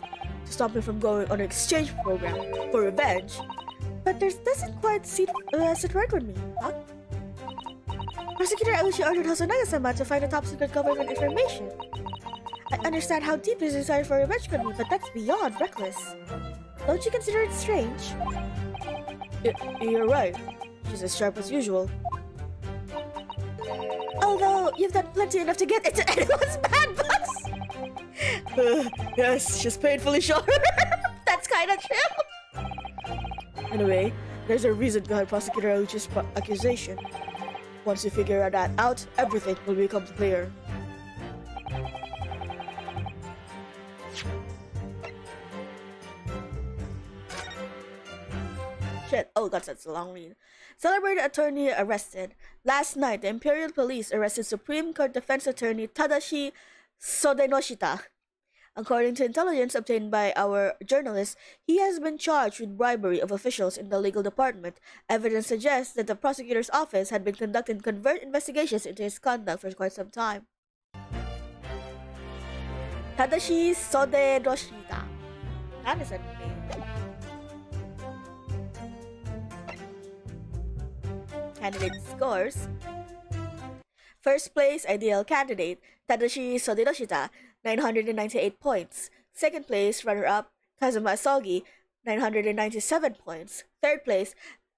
To stop me from going on an exchange program for revenge? But there doesn't quite sit right with me, huh? Prosecutor Ouchi ordered Hosonaga-sama to find the top secret government information. I understand how deep his desire for revenge could be, but that's beyond reckless. Don't you consider it strange? You're right. She's as sharp as usual. Although, you've done plenty enough to get into anyone's bad books! Yes, she's painfully sure. That's kinda true! Anyway, there's a reason behind Prosecutor Auchi's accusation. Once you figure that out, everything will become clear. Shit, oh god, that's a long read. Celebrated attorney arrested. Last night, the Imperial Police arrested Supreme Court Defense Attorney Tadashi Sodenoshita. According to intelligence obtained by our journalists, he has been charged with bribery of officials in the legal department. Evidence suggests that the prosecutor's office had been conducting covert investigations into his conduct for quite some time. Tadashi Sodenoshita. That is a name. Candidate scores. First place, ideal candidate, Tadashi Sodenoshita, 998 points. Second place, runner-up, Kazuma Asogi, 997 points. Third place,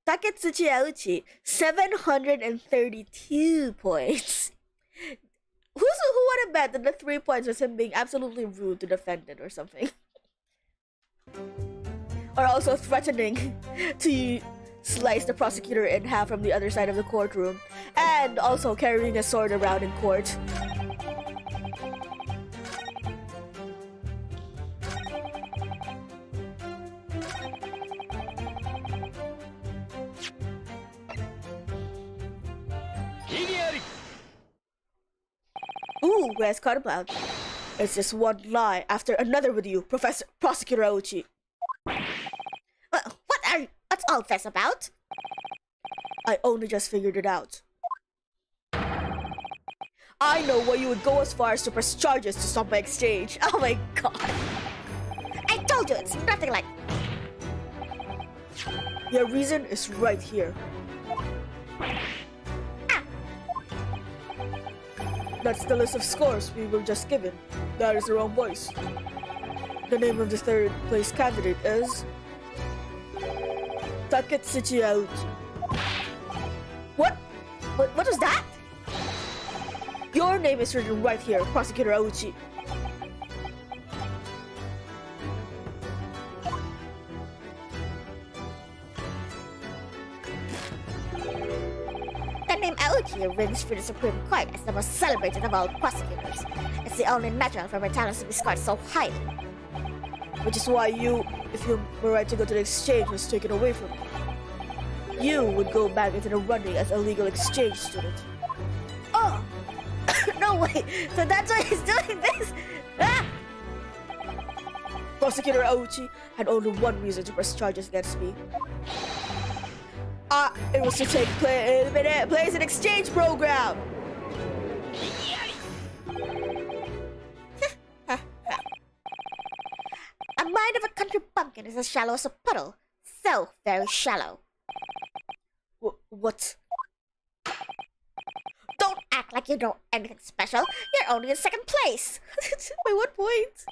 Taketsuchi Auchi, 732 points. Who would have bet that the 3 points was him being absolutely rude to the defendant or something? Or also threatening to slice the prosecutor in half from the other side of the courtroom, and also carrying a sword around in court. Ooh, where's Cutterbout? It's just one lie after another with you, Prosecutor Auchi. What's all this about? I only just figured it out. I know why you would go as far as to press charges to stop my exchange. Oh my god. I told you it's nothing like... Your reason is right here. That's the list of scores we were just given. That is the wrong voice. The name of the third place candidate is... Taketsuchi Auchi. What was that? Your name is written right here, Prosecutor Auchi. The name Auchi rings through the Supreme Court as the most celebrated of all prosecutors. It's the only natural for my talents to be scored so highly. Which is why you, if you were right to go to the exchange, was taken away from you. You would go back into the running as a legal exchange student. Oh! No way! So that's why he's doing this? Ah! Prosecutor Auchi had only one reason to press charges against me. It was to take place an exchange program! A mind of a country bumpkin is as shallow as a puddle. So very shallow. What? Don't act like you know anything special. You're only in second place. By what point?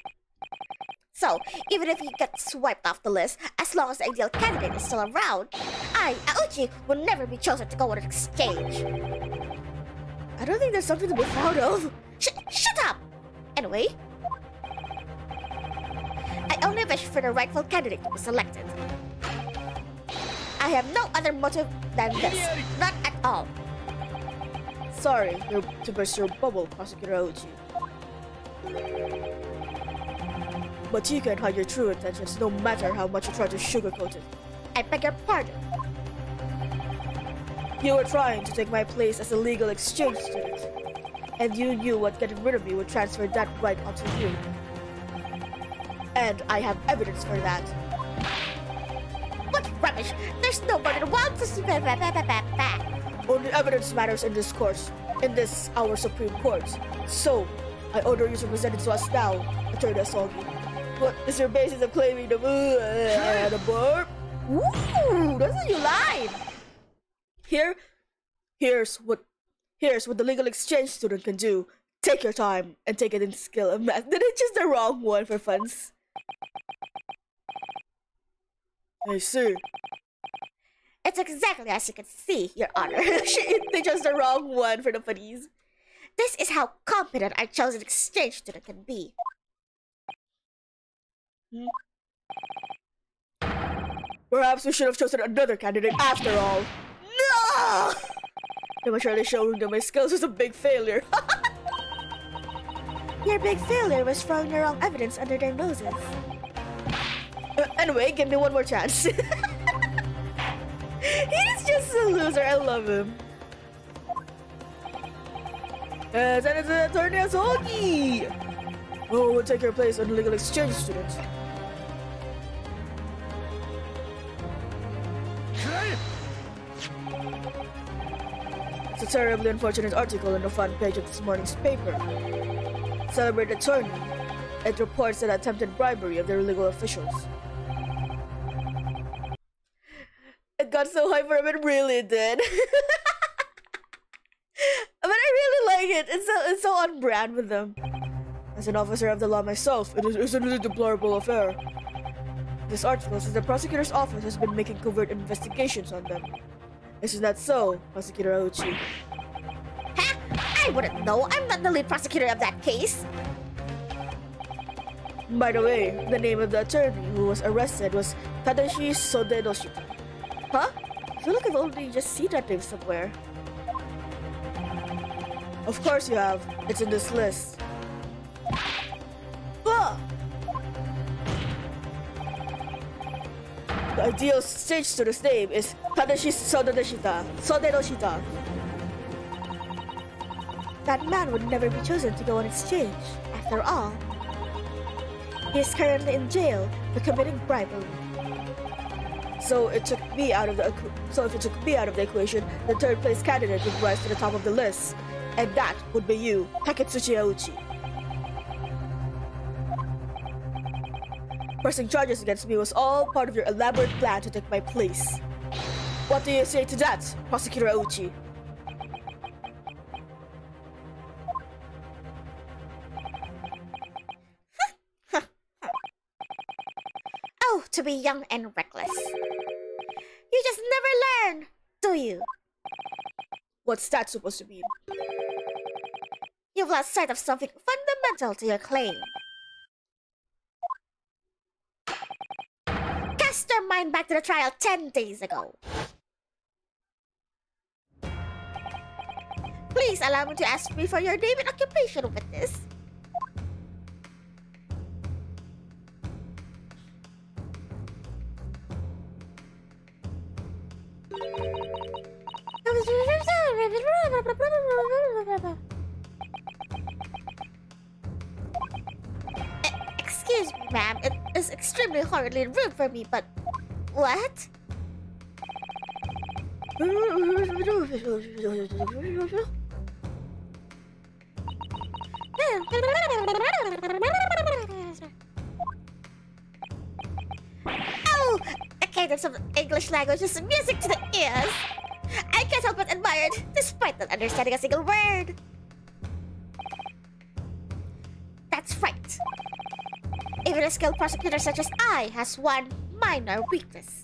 So, even if you get swiped off the list, as long as the ideal candidate is still around, I, Auchi, will never be chosen to go on an exchange. I don't think there's something to be proud of. Shut up! Anyway, I only wish for the rightful candidate to be selected. I have no other motive than this. Not at all. Sorry to burst your bubble, Prosecutor Auchi. But you can't hide your true intentions no matter how much you try to sugarcoat it. I beg your pardon. You were trying to take my place as a legal exchange student. And you knew what getting rid of me would transfer that right onto you. And I have evidence for that. What rubbish! There's nobody around to see. Only evidence matters in this court, in this our Supreme Court. So, I order you to present it to us now, Attorney Asogi. What is your basis of claiming the burp? Ooh, that's what you lied. Here's what the legal exchange student can do. Take your time and take it in skill and math. Did I choose the wrong one for funs? I see. It's exactly as you can see, Your Honor. They chose the wrong one for the funnies. This is how competent our chosen exchange student can be. Perhaps we should have chosen another candidate after all. No! Prematurely showing them my skills was a big failure. Your big failure was throwing the wrong evidence under their noses. Anyway, give me one more chance. He's just a loser. I love him. And it's Attorney Asogi! Who will take your place on the legal exchange student? It's a terribly unfortunate article on the front page of this morning's paper. Celebrated attorney. It reports an attempted bribery of their legal officials. It got so high for him, it really did. But I really like it. It's so on brand with them. As an officer of the law myself, it is a deplorable affair. This article says the prosecutor's office has been making covert investigations on them. Isn't that so, Prosecutor Auchi? Ha! I wouldn't know. I'm not the lead prosecutor of that case. By the way, the name of the attorney who was arrested was Tadashi Sodedoshita. Huh? I feel like I've only just seen that name somewhere. Of course you have. It's in this list. Ah! The ideal stage student's name is Tadashi Sodedoshita. That man would never be chosen to go on exchange. After all, he is currently in jail for committing bribery. So if it took me out of the equation, the third place candidate would rise to the top of the list. And that would be you, Taketsuchi Auchi. Pressing charges against me was all part of your elaborate plan to take my place. What do you say to that, Prosecutor Auchi? Oh, to be young and reckless. You just never learn, do you? What's that supposed to mean? You've lost sight of something fundamental to your claim. Cast your mind back to the trial 10 days ago. Please allow me to ask me for your name and occupation, witness. Excuse me, ma'am. It is extremely horridly rude for me, but... What? Oh! The cadence of the English language is music to the ears. I can't help but admire it, despite not understanding a single word. That's right. Even a skilled prosecutor such as I has one minor weakness.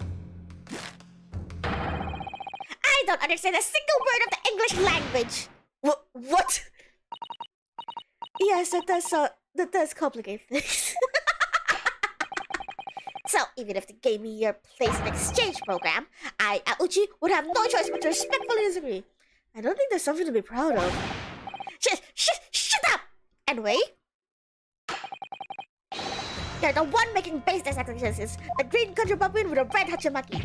I don't understand a single word of the English language. What? Yes, that does complicate things. So, even if they gave me your place in exchange program, I, Auchi, would have no choice but to respectfully disagree. I don't think there's something to be proud of. Shut up! Anyway, you're the one making baseless accusations. The green country bumpkin with a red hachimaki.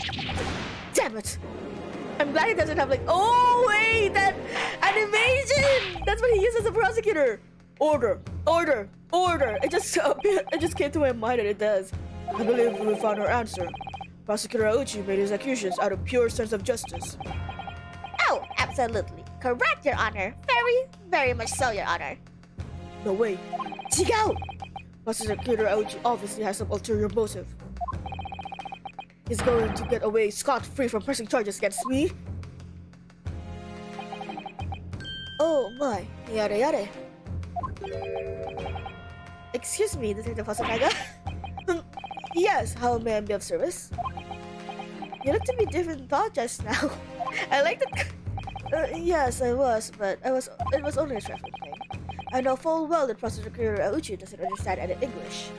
Damn it! I'm glad he doesn't have like... Oh, wait! That animation! That's what he used as a prosecutor! Order! Order! Order! It just came to my mind that it does. I believe we found our answer. Prosecutor Auchi made his accusations out of pure sense of justice. Oh, absolutely. Correct, Your Honor. Very, very much so, Your Honor. No way. Chigao! Prosecutor Auchi obviously has some ulterior motive. He's going to get away scot-free from pressing charges against me. Oh my. Yare yare. Excuse me, Detective Hosokaga. Yes, how may I be of service? You look to be different thought just now. I like the... yes, I was, but it was only a trifling thing. I know full well that Prosecutor Auchi doesn't understand any English.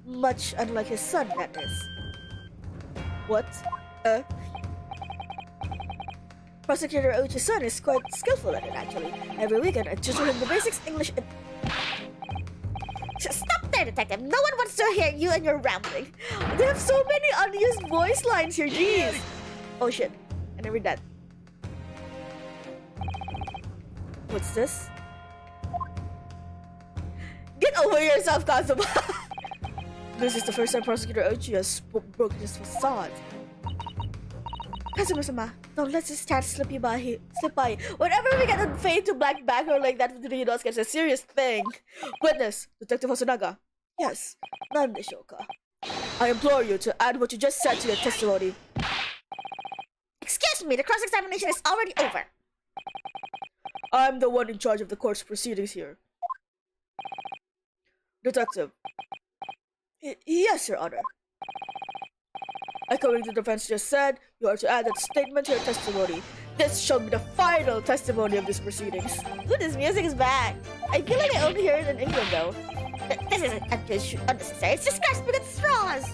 Much unlike his son, that is. What? Prosecutor Auchi's son is quite skillful at it, actually. Every weekend, I tutor him the basics English and... Stop there, detective. No one wants to hear you and your rambling. They have so many unused voice lines here, jeez. Oh shit, I never read that. What's this? Get over yourself, Kazuma! This is the first time Prosecutor Ochi has broken his facade. Kazuma-sama, don't let this chat slip by. Whenever we get a fade to black background like that with the Ryunosuke, it's a serious thing. Witness, Detective Hosonaga. Yes, Nandeshoka. I implore you to add what you just said to your testimony. Excuse me, the cross-examination is already over. I'm the one in charge of the court's proceedings here. Detective. Yes, Your Honor. Echoing the defense just said, you are to add that statement to your testimony. This shall be the final testimony of these proceedings. Ooh, this music is bad. I feel like I only hear it in England, though. This isn't unnecessary. It's just grasping at straws.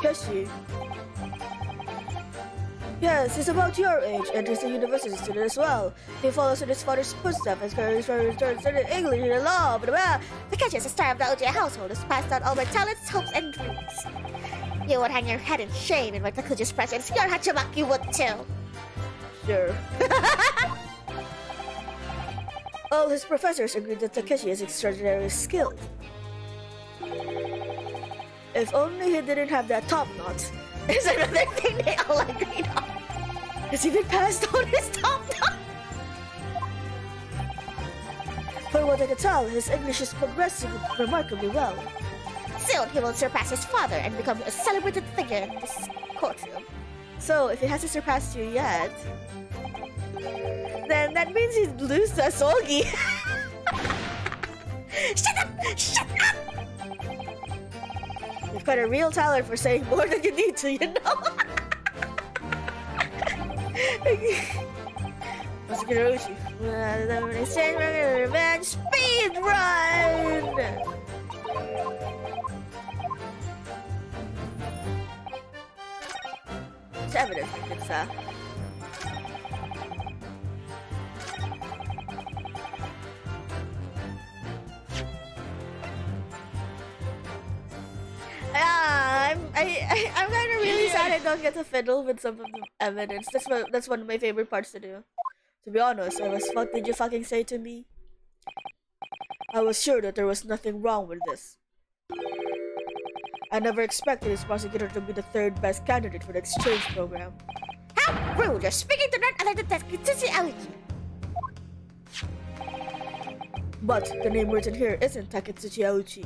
Takeshi. Yes, he's about your age, and he's a university student as well. He follows in his father's footsteps and carries studied English and law, blah blah. Takeshi is the star of the Uchiha household, who's passed down all my talents, hopes, and dreams. You would hang your head in shame in my Takuji's presence. Your Hachimaki would too. Sure. All his professors agree that Takeshi is extraordinarily skilled. If only he didn't have that top knot. Is another thing they all agreed on. He's even passed on his top knot. For what I can tell, his English is progressing remarkably well. Soon he will surpass his father and become a celebrated figure in this courtroom. So, if he hasn't surpassed you yet, then that means he'd lose to Asogi. Shut up! Shut up! You've got a real talent for saying more than you need to, you know? Prosecutor Uchi. Revenge speed run! It's evident, it's I'm kind of really sad I don't get to fiddle with some of the evidence. That's one of my favorite parts to do. To be honest, what did you fucking say to me? I was sure that there was nothing wrong with this. I never expected this prosecutor to be the third best candidate for the exchange program. How rude! You're speaking to none other than Takeshi Aoki. But the name written here isn't Taketsuchi Aochi.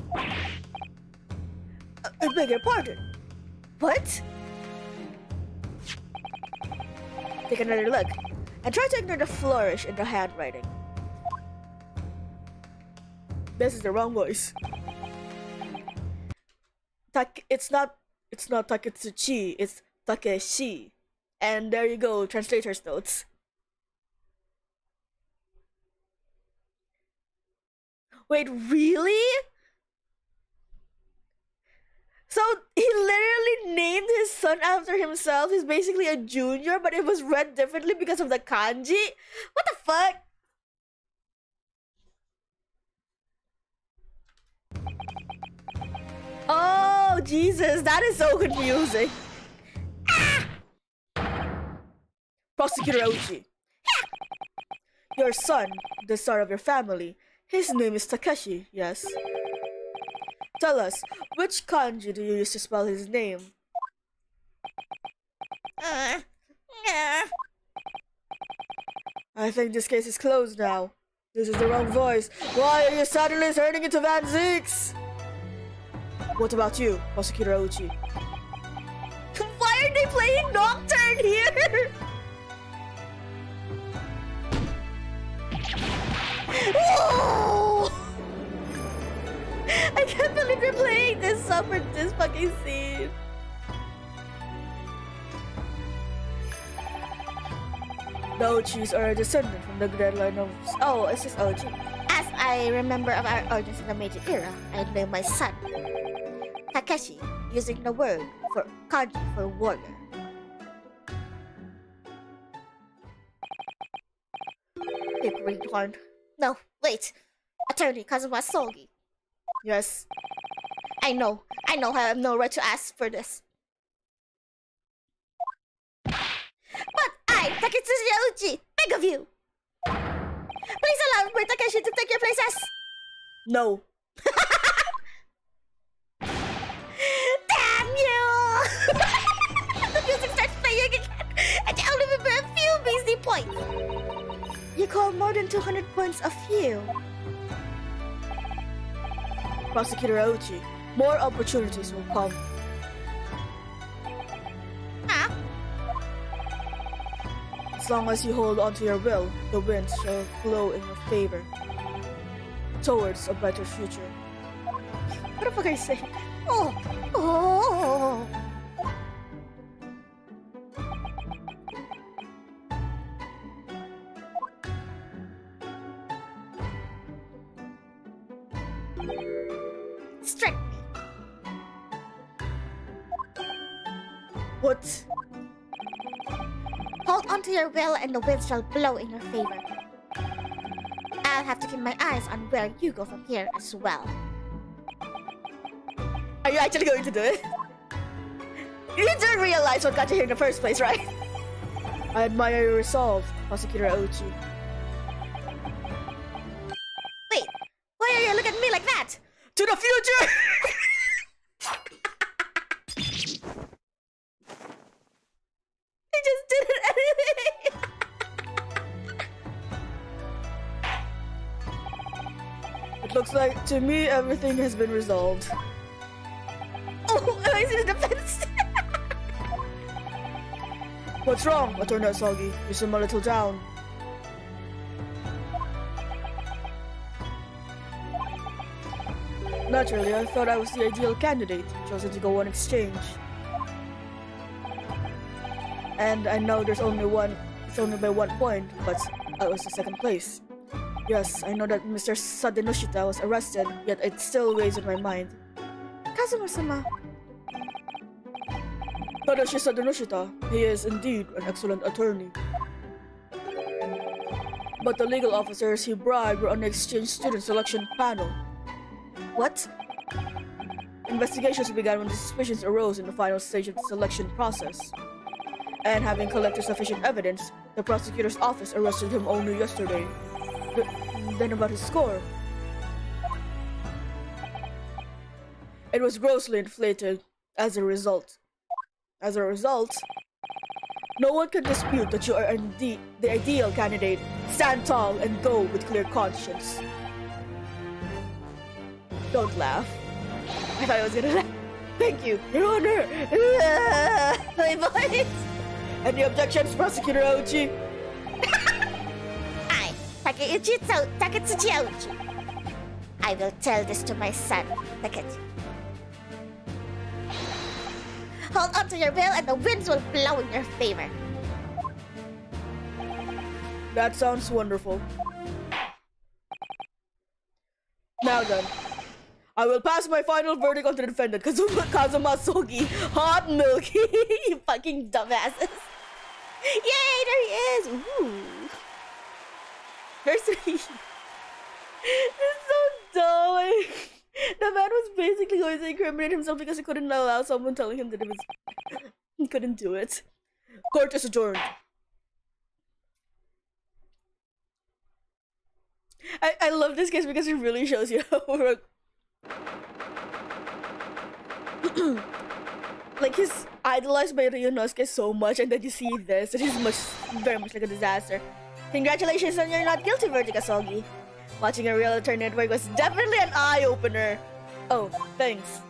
I beg your pardon. What? Take another look, and try to ignore the flourish in the handwriting. This is the wrong voice. It's not Taketsuchi, it's Takeshi. And there you go, translator's notes. Wait, really? So he literally named his son after himself. He's basically a junior, but it was read differently because of the kanji? What the fuck? Oh, Jesus, that is so confusing. Ah! Prosecutor Ochi. Your son, the star of your family, his name is Takeshi, yes? Tell us, which kanji do you use to spell his name? I think this case is closed now. This is the wrong voice. Why are you suddenly turning into Van Zix? What about you, Prosecutor Ochi? Why are they playing Nocturne here? Whoa! I can't believe we're playing this song for this fucking scene. The Ochis are a descendant from the deadline of... Oh, it's just Ochi. As I remember of our origins in the Meiji era, I named my son Takeshi, using the word for kanji for warrior. Big greenhorn. No, wait. Attorney Kazuma Sogi. Yes. I know I have no right to ask for this. But I, Taketsuya Uchi, beg of you. Please allow my Takeshi to take your places. No. Damn you! The music starts playing again, and I only remember a few measly points. You call more than 200 points a few. Prosecutor Ochi, more opportunities will come. Huh? As long as you hold on to your will, the winds shall blow in your favor. Towards a better future. What the fuck are you saying? Oh! Oh! Strike me. What? Hold on to your will and the wind shall blow in your favor. I'll have to keep my eyes on where you go from here as well. Are you actually going to do it? You didn't realize what got you here in the first place, right? I admire your resolve, Prosecutor Ochi. Wait, why are you looking at me like that? To the future! He just did it anyway! It looks like, to me, everything has been resolved. Oh, I see the defense! What's wrong, Attorney Asagi? You seem a little down. Naturally, I thought I was the ideal candidate, chosen to go on exchange. And I know it's only by 1 point, but I was in second place. Yes, I know that Mr. Sadenoshita was arrested, yet it still weighs in my mind. Kazuma-sama. Tadashi Sadenoshita, he is indeed an excellent attorney. But the legal officers he bribed were on the exchange student selection panel. What? Investigations began when the suspicions arose in the final stage of the selection process. And having collected sufficient evidence, the prosecutor's office arrested him only yesterday. Then about his score. It was grossly inflated as a result. As a result, no one can dispute that you are indeed the ideal candidate. Stand tall and go with clear conscience. Don't laugh. I thought I was gonna laugh. Thank you, Your Honor. My voice. Any objections, Prosecutor Ochi? I, Taketsuya Uchi. I will tell this to my son, Takechi. Hold on to your will and the winds will blow in your favor. That sounds wonderful. Now then, I will pass my final verdict on the defendant, Kazuma Sogi. Hot milky. You fucking dumbasses. Yay, there he is! Ooh. There's three. It's so dumb. The man was basically going to incriminate himself because he couldn't allow someone telling him that he couldn't do it. Court is adjourned. I love this case because it really shows you how like he's idolized by Ryunosuke so much, and then you see this, it is very much like a disaster. Congratulations on your not guilty verdict, Asogi. Watching a real attorney at work was definitely an eye-opener. Oh, thanks.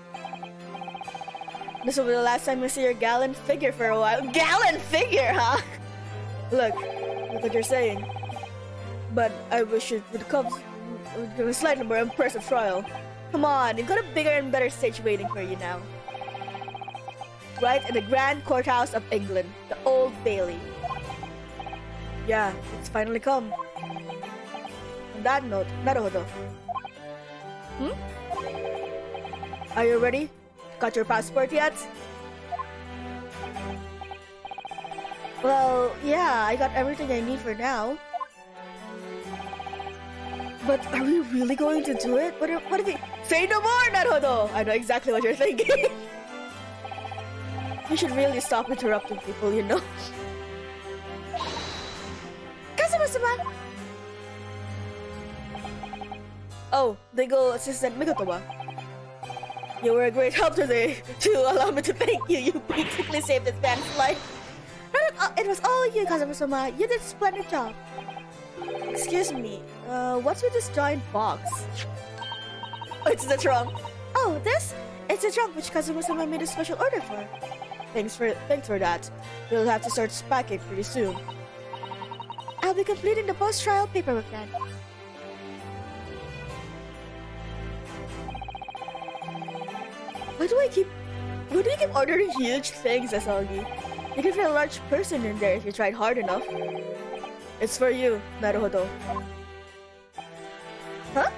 This will be the last time we see your gallant figure for a while. Gallant figure, huh? Look what you're saying. but I wish it would come with a slightly more impressive trial. Come on, you've got a bigger and better stage waiting for you now. Right in the Grand Courthouse of England, the Old Bailey. Yeah, it's finally come. On that note, Naruhodo. Are you ready? Got your passport yet? Well, yeah, I got everything I need for now. But are we really going to do it? What if we... Say no more, Naruhodo! I know exactly what you're thinking. You should really stop interrupting people, you know? Kazuma-sama! Oh, Legal Assistant Mikotoba. You were a great help today. To allow me to thank you, you basically saved this man's life. It was all you, Kazuma-sama. You did a splendid job. Excuse me, what's with this giant box? Oh, it's the trunk. Oh, this? It's a trunk which Kazuma-sama made a special order for. Thanks for that. We'll have to start packing pretty soon. I'll be completing the post-trial paperwork then. Why do you keep ordering huge things, Asogi? You can fit a large person in there if you tried hard enough. It's for you, Naruhodo. Huh?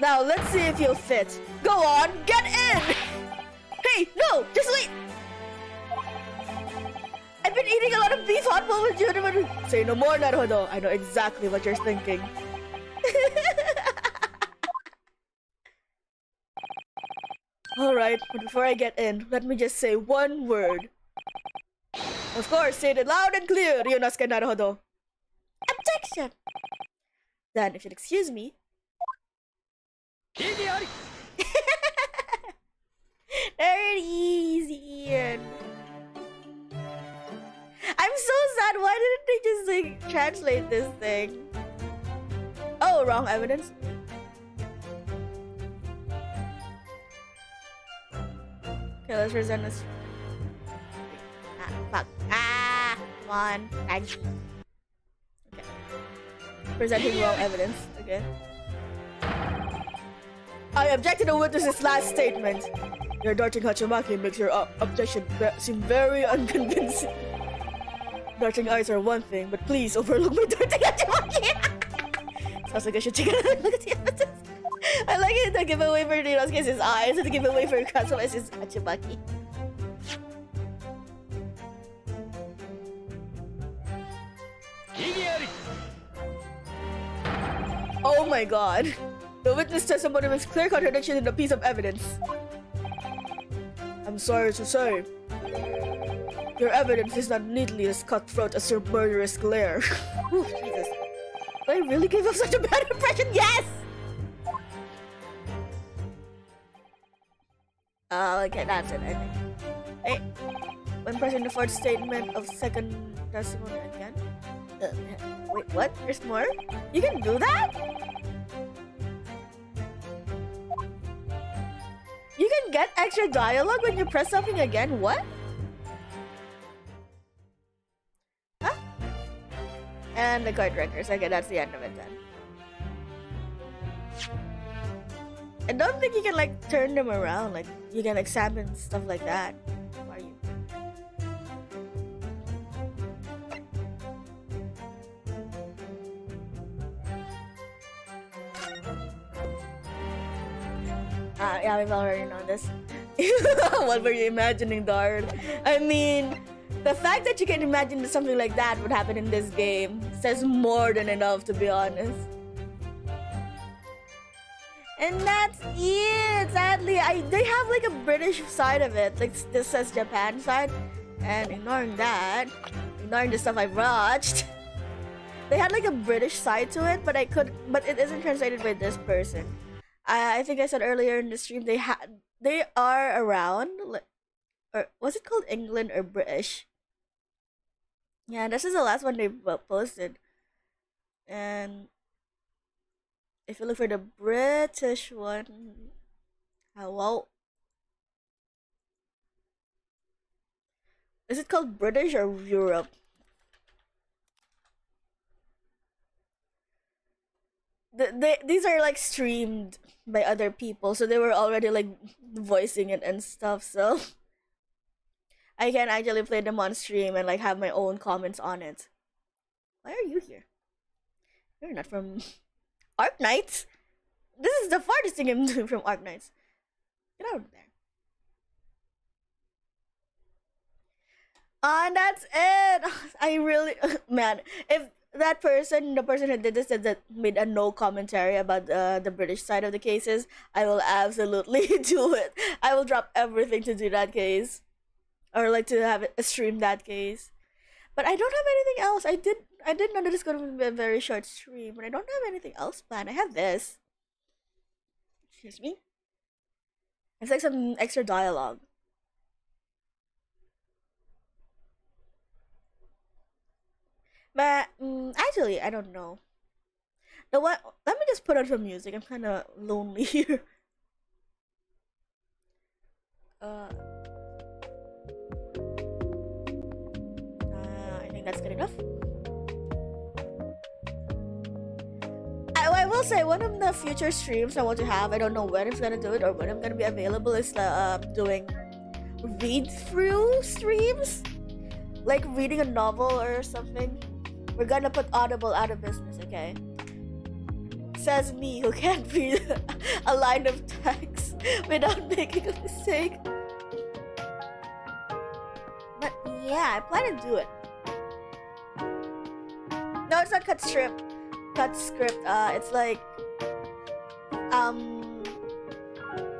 Now let's see if you'll fit. Go on, get in! Hey, no, just wait! I've been eating a lot of beef hot bowl with you. Say no more, Naruhodo. I know exactly what you're thinking. Alright, but before I get in, let me just say one word. Of course, say it loud and clear, Ryunosuke Naruhodo. Objection! Then, if you'll excuse me... There it is, Ian. I'm so sad, why didn't they just, like, translate this thing? Oh, wrong evidence. Okay, let's present this. Ah, fuck. Ah, come on. Thank you. Okay. Presenting wrong evidence. Okay. I object to the witness's last statement. Your darting Hachimaki makes your objection seem very unconvincing. Darting eyes are one thing, but please overlook my darting Hachimaki. Sounds like I should take a look at the evidence. I like it. The giveaway for Ryunosuke's his eyes, and the giveaway for Kazuma is his Hachimaki. Oh my god. The witness testimony makes clear contradiction in the piece of evidence. I'm sorry to say, your evidence is not neatly as cutthroat as your murderous glare. Ooh, Jesus. Did I really give off such a bad impression? Yes! Okay, that's it, I think. Hey, when pressing the fourth statement of second testimony again. Wait, what? There's more? You can do that? You can get extra dialogue when you press something again? What? Huh? And the card records. Okay, that's the end of it then. I don't think you can like turn them around, like you can examine stuff like that. Who are you? Yeah, we've already known this. What were you imagining, Dart? I mean, the fact that you can imagine something like that would happen in this game says more than enough, to be honest. And that's it. Sadly, they have like a British side of it. Like this says Japan side, and ignoring that, ignoring the stuff I've watched, they had like a British side to it, but it isn't translated by this person. I think I said earlier in the stream they are around, or was it called England or British? Yeah, this is the last one they posted, and if you look for the British one, hello, is it called British or Europe? these are like streamed by other people, so they were already like voicing it and stuff. So I can actually play them on stream and like have my own comments on it. Why are you here? You're not from Arc Knights. This is the farthest thing I'm doing from Arc Knights. Get out of there. And that's it. I really, man, if that person, the person who did this, that made a no commentary about the British side of the cases, I will absolutely do it. I will drop everything to do that case, or like to have it stream that case. But I don't have anything else. I did know that it's going to be a very short stream, but I don't have anything else planned. I have this. Excuse me. It's like some extra dialogue. But actually, I don't know. The what? Let me just put on some music. I'm kind of lonely here. I think that's good enough. I will say one of the future streams I want to have. I don't know when I'm gonna do it or when I'm gonna be available. Is doing read through streams, like reading a novel or something. We're gonna put Audible out of business, okay? Says me who can't read a line of text without making a mistake. But yeah, I plan to do it. No, it's not cut script. It's like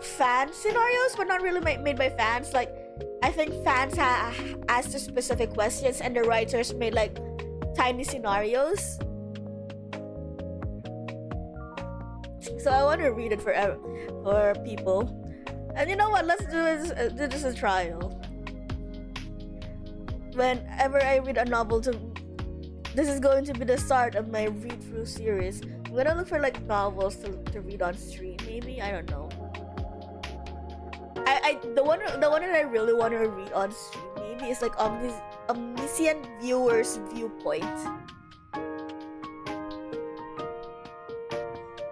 fan scenarios, but not really made by fans. Like I think fans asked the specific questions, and the writers made like tiny scenarios. So I want to read it for people. And you know what? Let's do this as a trial. Whenever I read a novel, this is going to be the start of my read through series. I'm gonna look for like novels to read on stream. Maybe, I don't know. The one that I really want to read on stream maybe is like Omniscient Viewer's Viewpoint.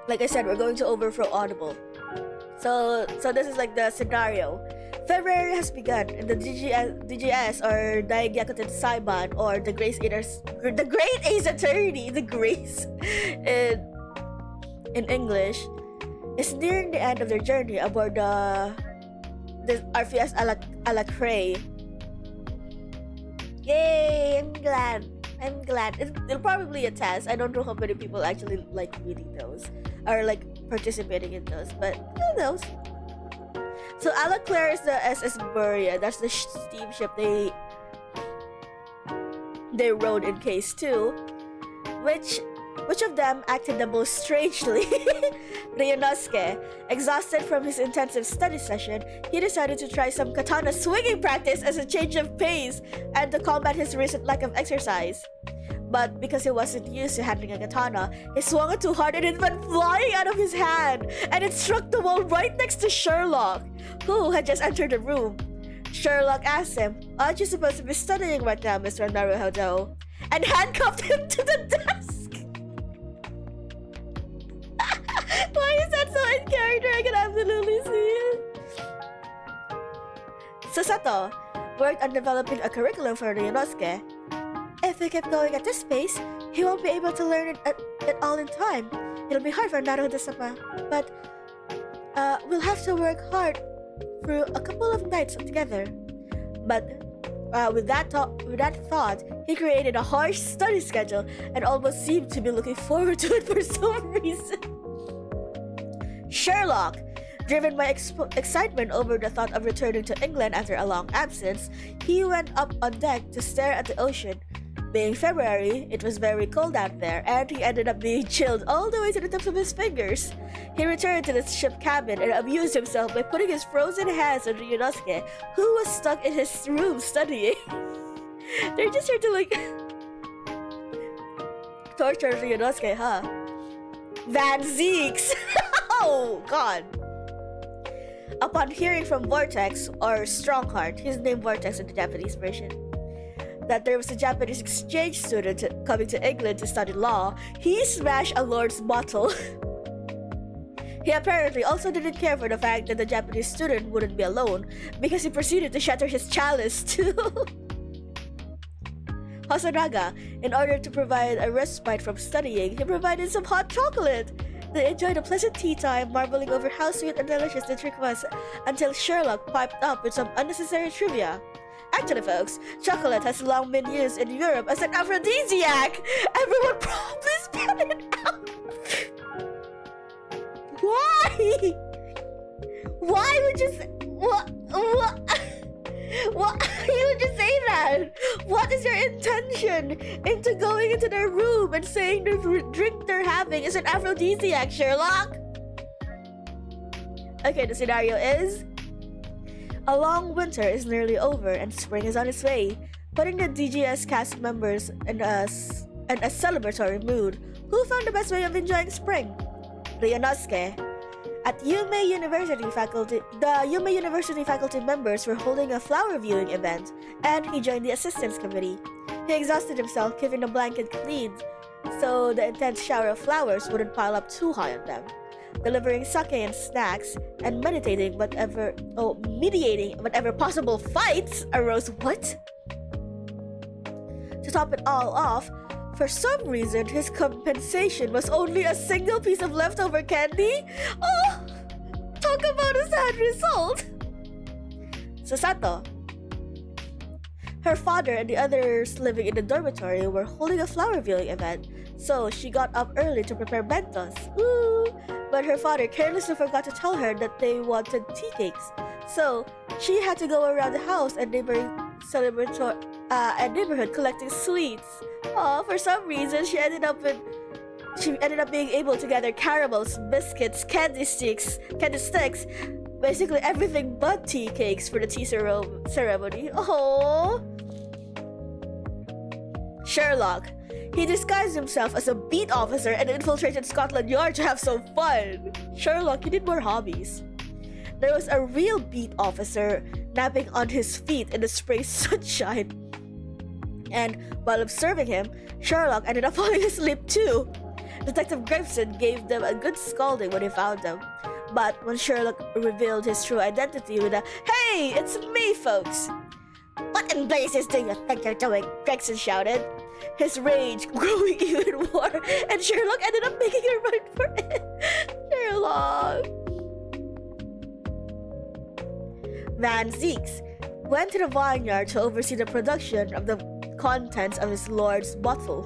Like I said, we're going to overthrow Audible. So this is like the scenario. February has begun, and the DGS or Diagyakutin Saiban or the Great Ace Attorney, the Grace in English, is nearing the end of their journey aboard the RFS Alacre. Yay! I'm glad. It'll probably be a test. I don't know how many people actually like reading those or like participating in those, but who knows? So Alaclaire is the SS Buria. That's the steamship they rode in case 2. Which of them acted the most strangely? Ryunosuke, exhausted from his intensive study session, he decided to try some katana swinging practice as a change of pace and to combat his recent lack of exercise. But because he wasn't used to handling a katana, he swung it too hard and it went flying out of his hand, and it struck the wall right next to Sherlock, who had just entered the room. Sherlock asked him, "Aren't you supposed to be studying right now, Mr. Naruhodo?" and handcuffed him to the desk. Why is that so in character? I can absolutely see it. Susato worked on developing a curriculum for Ryunosuke. If we keep going at this pace, he won't be able to learn it all in time. It'll be hard for Naruhodo-sama, but we'll have to work hard through a couple of nights together. But with that thought, he created a harsh study schedule and almost seemed to be looking forward to it for some reason. Sherlock, driven by excitement over the thought of returning to England after a long absence, he went up on deck to stare at the ocean. Being February, it was very cold out there, and he ended up being chilled all the way to the tips of his fingers. He returned to the ship cabin and amused himself by putting his frozen hands on Ryunosuke, who was stuck in his room studying. They're just here to like torture Ryunosuke, huh? Van Zeeks! Oh, God! Upon hearing from Vortex, or Strongheart, his name Vortex in the Japanese version, that there was a Japanese exchange student coming to England to study law, he smashed a Lord's bottle. He apparently also didn't care for the fact that the Japanese student wouldn't be alone, because he proceeded to shatter his chalice too. Hosonaga, in order to provide a respite from studying, he provided some hot chocolate. They enjoyed a pleasant tea time, marveling over how sweet and delicious the drink was, until Sherlock piped up with some unnecessary trivia. Actually, folks, chocolate has long been used in Europe as an aphrodisiac. Everyone probably spelled it out. Why? Why would you say... What? Why would you say that? What is your intention into going into their room and saying the drink they're having is an aphrodisiac, Sherlock? Okay, the scenario is... A long winter is nearly over and spring is on its way, putting the DGS cast members in a celebratory mood. Who found the best way of enjoying spring? Ryunosuke. At Yume University faculty, the Yume University faculty members were holding a flower viewing event, and he joined the assistance committee. He exhausted himself keeping the blanket clean, so the intense shower of flowers wouldn't pile up too high on them. Delivering sake and snacks, and mediating whatever possible fights arose. What? To top it all off, for some reason, his compensation was only a single piece of leftover candy? Oh! Talk about a sad result! Susato. Her father and the others living in the dormitory were holding a flower viewing event, so she got up early to prepare bentos. Ooh! But her father carelessly forgot to tell her that they wanted tea cakes, so she had to go around the house and neighborhood collecting sweets. For some reason, she ended up being able to gather caramels, biscuits, candy sticks, basically everything but tea cakes for the tea ceremony. Oh, Sherlock. He disguised himself as a beat officer and infiltrated Scotland Yard to have some fun. Sherlock, you need more hobbies. There was a real beat officer napping on his feet in the spring sunshine. And while observing him, Sherlock ended up falling asleep too. Detective Gregson gave them a good scolding when he found them. But when Sherlock revealed his true identity with a, "Hey, it's me, folks!" "What in blazes do you think you're doing?" Gregson shouted, his rage growing even more, and Sherlock ended up making a run for it. Sherlock! Van Zeeks went to the vineyard to oversee the production of the contents of his lord's bottle.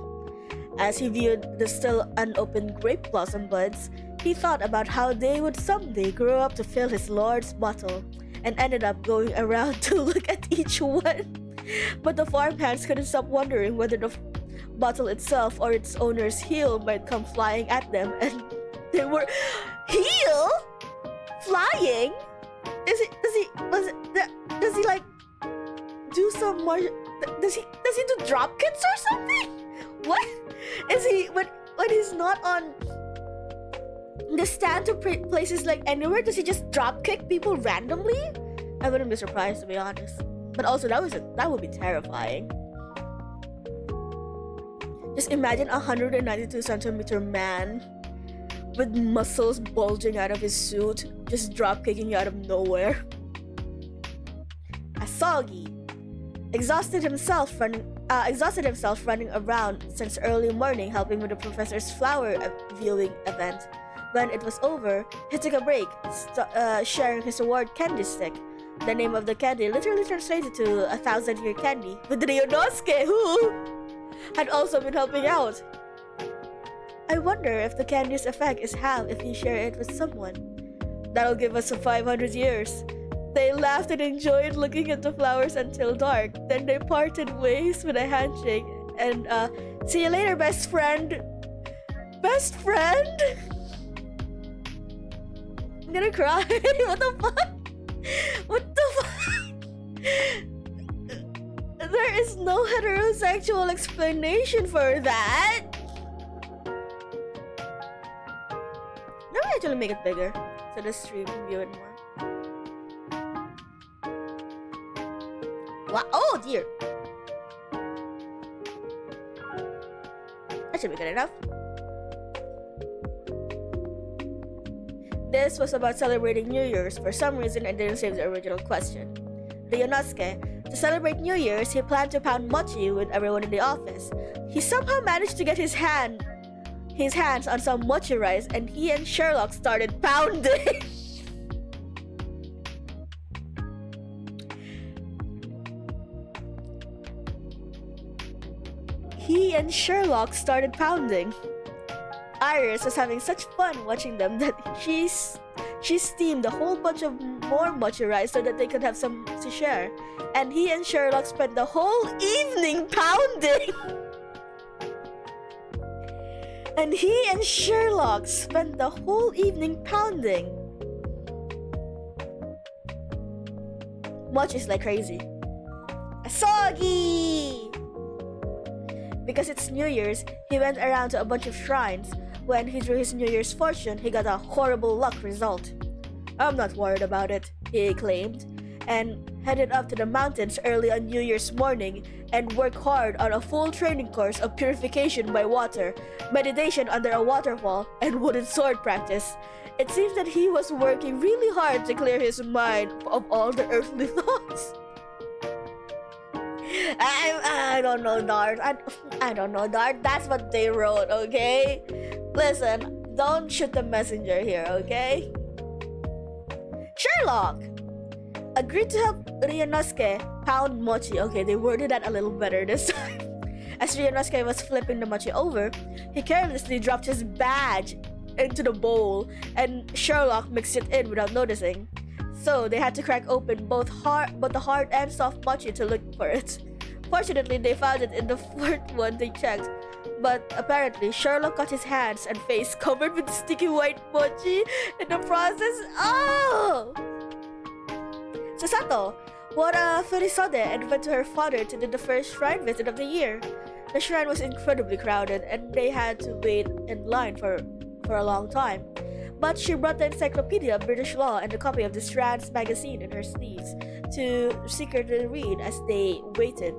As he viewed the still unopened grape blossom buds, he thought about how they would someday grow up to fill his lord's bottle, and ended up going around to look at each one. But the farmhands couldn't stop wondering whether the bottle itself or its owner's heel might come flying at them, and they were... Heel? Flying? Does he like do some more? Does he do drop kicks or something? What is he when he's not on the stand to places like anywhere? Does he just drop kick people randomly? I wouldn't be surprised, to be honest. But also that would be terrifying. Just imagine a 192-centimeter man with muscles bulging out of his suit, just drop kicking you out of nowhere. Asagi exhausted himself running around since early morning helping with the professor's flower viewing event. When it was over, he took a break, sharing his award candy stick. The name of the candy literally translated to 1,000-year candy, with Ryunosuke, who had also been helping out. I wonder if the candy's effect is half if you share it with someone. That'll give us 500 years. They laughed and enjoyed looking at the flowers until dark. Then they parted ways with a handshake and see you later, best friend. Best friend? I'm gonna cry. What the fuck? What the fuck? There is no heterosexual explanation for that. Let me actually make it bigger so the stream can view it more. Wow. Oh dear. That should be good enough. This was about celebrating New Year's. For some reason, I didn't save the original question. Ryunosuke, to celebrate New Year's, he planned to pound mochi with everyone in the office. He somehow managed to get his hands on some mochi rice, and he and Sherlock started pounding. He and Sherlock started pounding. Iris was having such fun watching them that she steamed a whole bunch of more mochi rice so that they could have some to share. And he and Sherlock spent the whole evening pounding. And he and Sherlock spent the whole evening pounding. Mochi's like crazy. Asogi! Because it's New Year's, he went around to a bunch of shrines. When he drew his New Year's fortune, he got a horrible luck result. I'm not worried about it, he claimed, and headed up to the mountains early on New Year's morning and worked hard on a full training course of purification by water, meditation under a waterfall, and wooden sword practice. It seems that he was working really hard to clear his mind of all the earthly thoughts. I don't know, Dart. I don't know, Dart. That's what they wrote, okay? Listen, don't shoot the messenger here, okay? Sherlock agreed to help Ryunosuke pound mochi. Okay, they worded that a little better this time. As Ryunosuke was flipping the mochi over, he carelessly dropped his badge into the bowl, and Sherlock mixed it in without noticing. So they had to crack open both the hard and soft mochi to look for it. Fortunately, they found it in the fourth one they checked. But apparently, Sherlock got his hands and face covered with sticky white mochi in the process. Oh! Sasato wore a furisode and went to her father to do the first shrine visit of the year. The shrine was incredibly crowded and they had to wait in line for a long time. But she brought the Encyclopedia of British Law and a copy of the Strand's magazine in her sleeves to secretly read as they waited.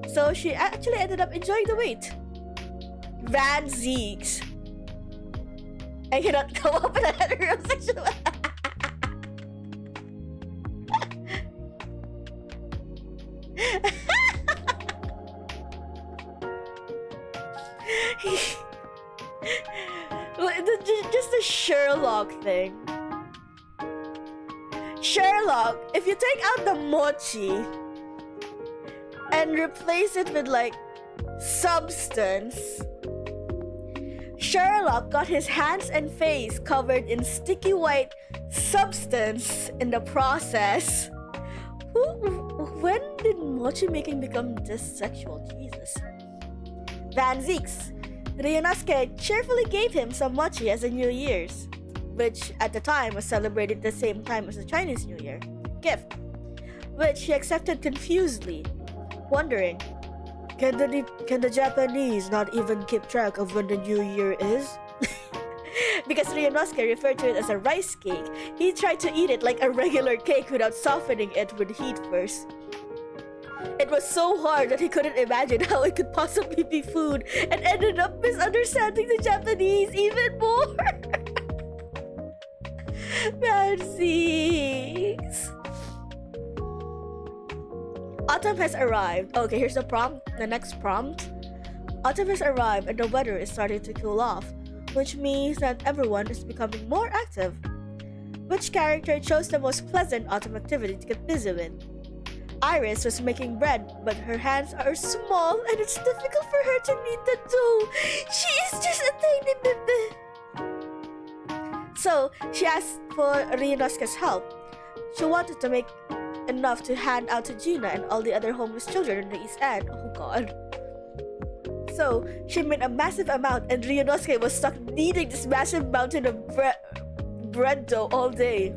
So she actually ended up enjoying the wait. Van Zeeks. I cannot come up with a heterosexual. Just the Sherlock thing. Sherlock, if you take out the mochi and replace it with like substance, Sherlock got his hands and face covered in sticky white substance in the process. When did mochi making become this sexual? Jesus. Van Zeeks. Ryunosuke cheerfully gave him some mochi as a New Year's, which at the time was celebrated the same time as the Chinese New Year, gift, which he accepted confusedly, wondering, can the Japanese not even keep track of when the New Year is? Because Ryunosuke referred to it as a rice cake, he tried to eat it like a regular cake without softening it with heat first. It was so hard that he couldn't imagine how it could possibly be food and ended up misunderstanding the Japanese even more. Fancies. Autumn has arrived. Okay, here's the prompt. The next prompt. Autumn has arrived and the weather is starting to cool off, which means that everyone is becoming more active. Which character chose the most pleasant autumn activity to get busy with? Iris was making bread, but her hands are small and it's difficult for her to knead the dough. She is just a tiny baby. So, she asked for Ryunosuke's help. She wanted to make enough to hand out to Gina and all the other homeless children in the East End. Oh god. So, she made a massive amount and Ryunosuke was stuck kneading this massive mountain of bread dough all day.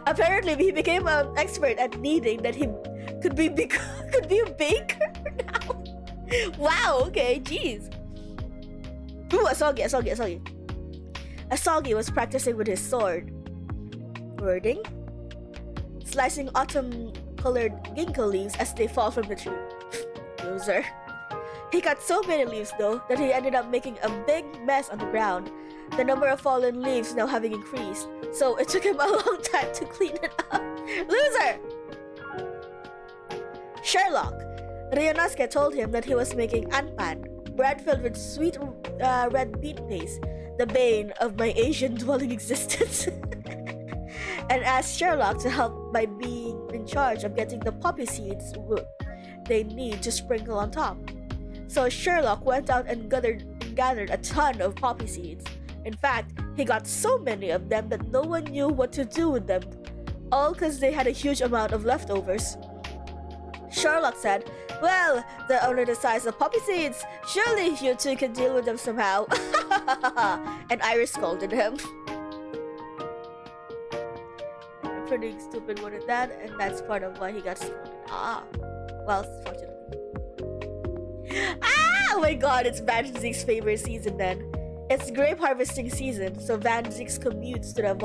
Apparently, he became an expert at kneading that he could be a baker now. Wow, okay, jeez. Ooh, Asogi. Asogi was practicing with his sword. Wording? Slicing autumn-colored ginkgo leaves as they fall from the tree. Loser. He cut so many leaves though that he ended up making a big mess on the ground, the number of fallen leaves now having increased, so it took him a long time to clean it up. Loser! Sherlock. Ryunosuke told him that he was making anpan, bread filled with sweet red bean paste, the bane of my Asian-dwelling existence, and asked Sherlock to help by being in charge of getting the poppy seeds they need to sprinkle on top. So Sherlock went out and gathered a ton of poppy seeds. In fact, he got so many of them that no one knew what to do with them, all because they had a huge amount of leftovers. Sherlock said, "Well, they're only the size of poppy seeds. Surely you two can deal with them somehow." And Iris scolded him. I'm pretty stupid one at that, and that's part of why he got scolded. Well, fortunately. Oh my god, it's Van Ziek's favorite season then. It's grape harvesting season, so Van Ziek commutes to the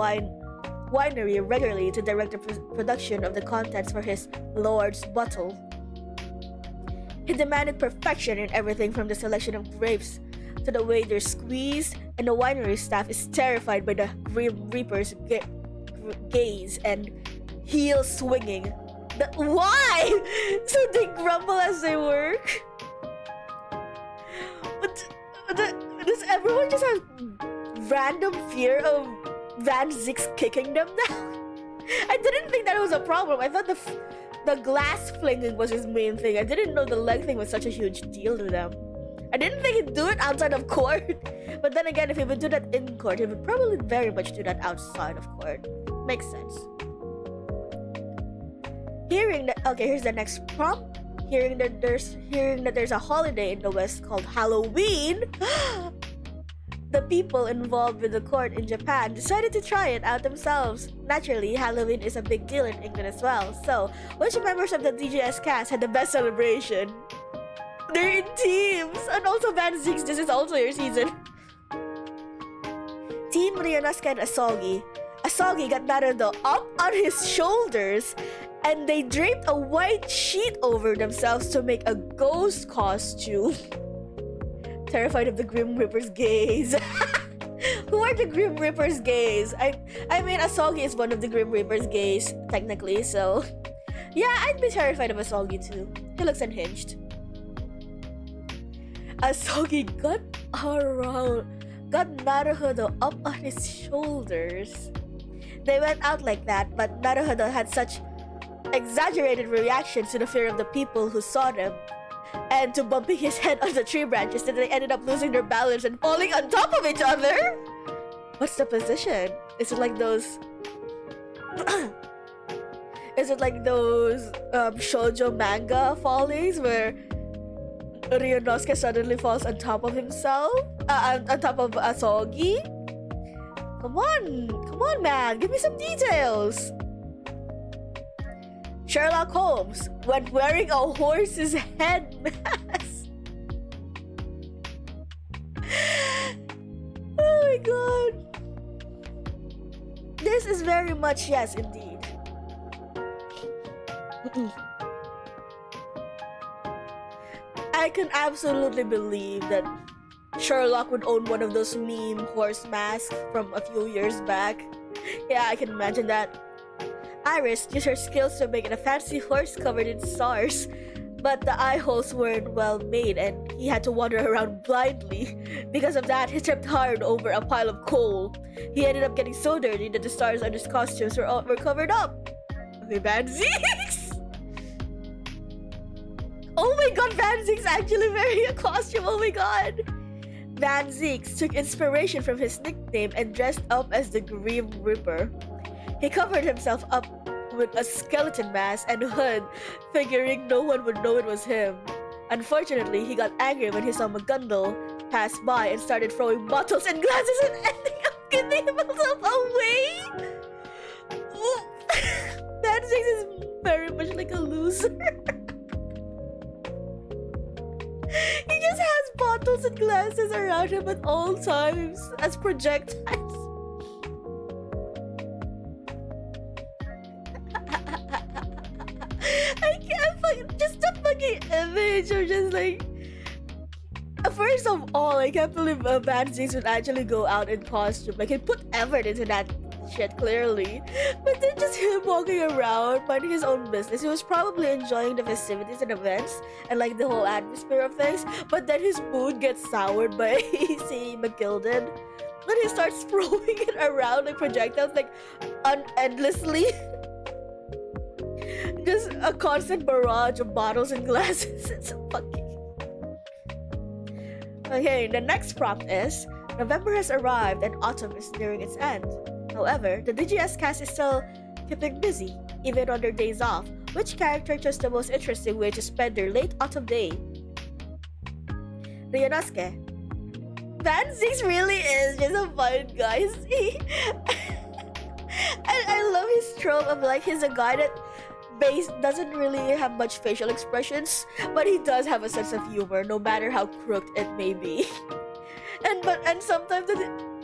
winery regularly to direct the production of the contents for his Lord's bottle. He demanded perfection in everything from the selection of grapes to the way they're squeezed, and the winery staff is terrified by the Grim Reaper's gaze and heel swinging. Why? So they grumble as they work? Does everyone just have random fear of Van Ziek's kicking them down? I didn't think that was a problem. I thought the glass flinging was his main thing. I didn't know the leg thing was such a huge deal to them. I didn't think he'd do it outside of court. But then again, if he would do that in court, he would probably very much do that outside of court. Makes sense. Here's the next prompt. Hearing that there's a holiday in the West called Halloween, the people involved with the court in Japan decided to try it out themselves. Naturally, Halloween is a big deal in England as well. So, which members of the DJS cast had the best celebration? They're in teams, and also Van Ziek, this is also your season. Team Ryunosuke and Asogi. Asogi got Naruto up on his shoulders, and they draped a white sheet over themselves to make a ghost costume. Terrified of the Grim Reaper's gaze. Who are the Grim Reaper's gaze? I mean, Asogi is one of the Grim Reaper's gaze, technically, so... Yeah, I'd be terrified of Asogi too. He looks unhinged. Asogi got Naruhodo up on his shoulders. They went out like that, but Naruhodo had such exaggerated reactions to the fear of the people who saw them and to bumping his head on the tree branches that they ended up losing their balance and falling on top of each other. What's the position? Is it like those shoujo manga fallings where Ryunosuke suddenly falls on top of himself? On top of Asogi? Come on man, give me some details. Sherlock Holmes went wearing a horse's head mask. Oh my god. This is very much yes indeed. I can absolutely believe that Sherlock would own one of those meme horse masks from a few years back. Yeah, I can imagine that. Iris used her skills to make it a fancy horse covered in stars, but the eye holes weren't well made and he had to wander around blindly. Because of that, he tripped hard over a pile of coal. He ended up getting so dirty that the stars on his costumes were covered up. Okay, Van Ziek! Oh my god, Van Ziek's actually wearing a costume, oh my god! Van Ziek took inspiration from his nickname and dressed up as the Grim Reaper. He covered himself up with a skeleton mask and hood, figuring no one would know it was him. Unfortunately, he got angry when he saw Magundal pass by and started throwing bottles and glasses and ending up giving himself away. Van Ziek is very much like a loser. He just has bottles and glasses around him at all times as projectiles. I can't fucking, just the fucking image of just like first of all, I can't believe Van Zix would actually go out in costume. Like, he put effort into that shit, clearly. But then just him walking around, minding his own business. He was probably enjoying the festivities and events and like the whole atmosphere of things. But then his mood gets soured by seeing McGilden. Then he starts throwing it around like projectiles, like endlessly. Just a constant barrage of bottles and glasses. It's so fucking... Okay, the next prompt is, November has arrived and autumn is nearing its end. However, the DGS cast is still keeping busy, even on their days off. Which character chose the most interesting way to spend their late autumn day? Ryunosuke. Van Zix really is just a fun guy. I love his trope of like he's a guy that doesn't really have much facial expressions, but he does have a sense of humor, no matter how crooked it may be. And sometimes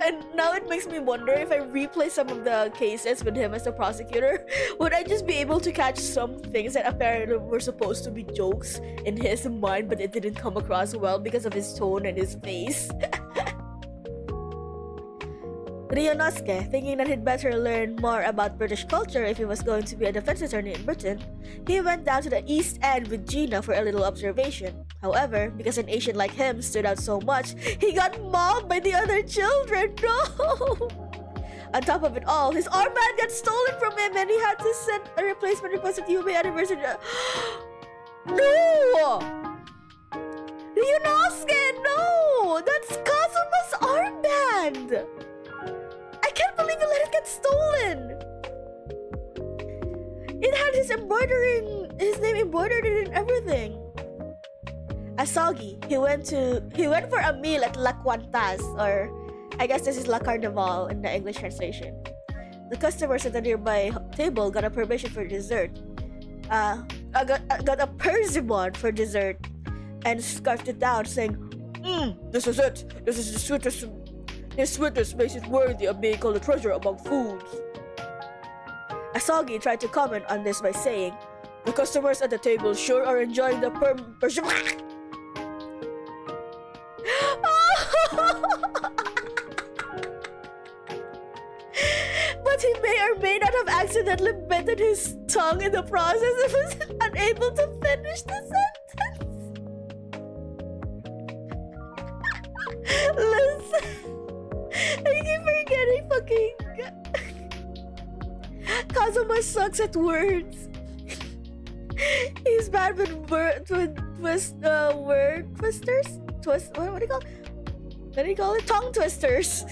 and now it makes me wonder if I replay some of the cases with him as the prosecutor, would I just be able to catch some things that apparently were supposed to be jokes in his mind, but it didn't come across well because of his tone and his face. Ryunosuke, thinking that he'd better learn more about British culture if he was going to be a defense attorney in Britain, he went down to the East End with Gina for a little observation. However, because an Asian like him stood out so much, he got mobbed by the other children. No! On top of it all, his armband got stolen from him and he had to send a replacement request at Yume anniversary. No! Ryunosuke, no! That's Kazuma's armband! I can't believe you let it get stolen! It had his name embroidered in and everything. Asagi, he went for a meal at La Quantas, or I guess this is La Carnival in the English translation. The customers at the nearby table got a permission for dessert. Got a persimmon for dessert and scarfed it down, saying, this is it. This is the sweetest. His sweetness makes it worthy of being called a treasure among foods. Asagi tried to comment on this by saying, the customers at the table sure are enjoying the persimmon. But he may or may not have accidentally bitten his tongue in the process and was unable to finish the sentence. Listen, I keep forgetting fucking... Kazuma sucks at words. He's bad with word twisters? What do you call it? What do you call it? Tongue twisters.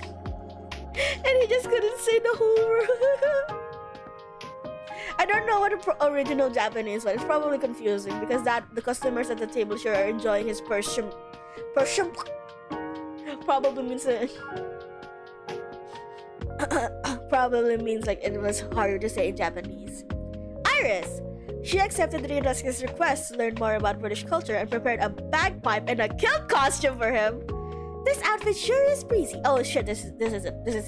And he just couldn't say the whole word. I don't know what the original Japanese was. It's probably confusing because the customers at the table sure are enjoying his persimmon. Probably means probably means like it was harder to say in Japanese. Iris! She accepted Ryunosuke's request to learn more about British culture and prepared a bagpipe and a kilt costume for him. This outfit sure is breezy. Oh shit, this is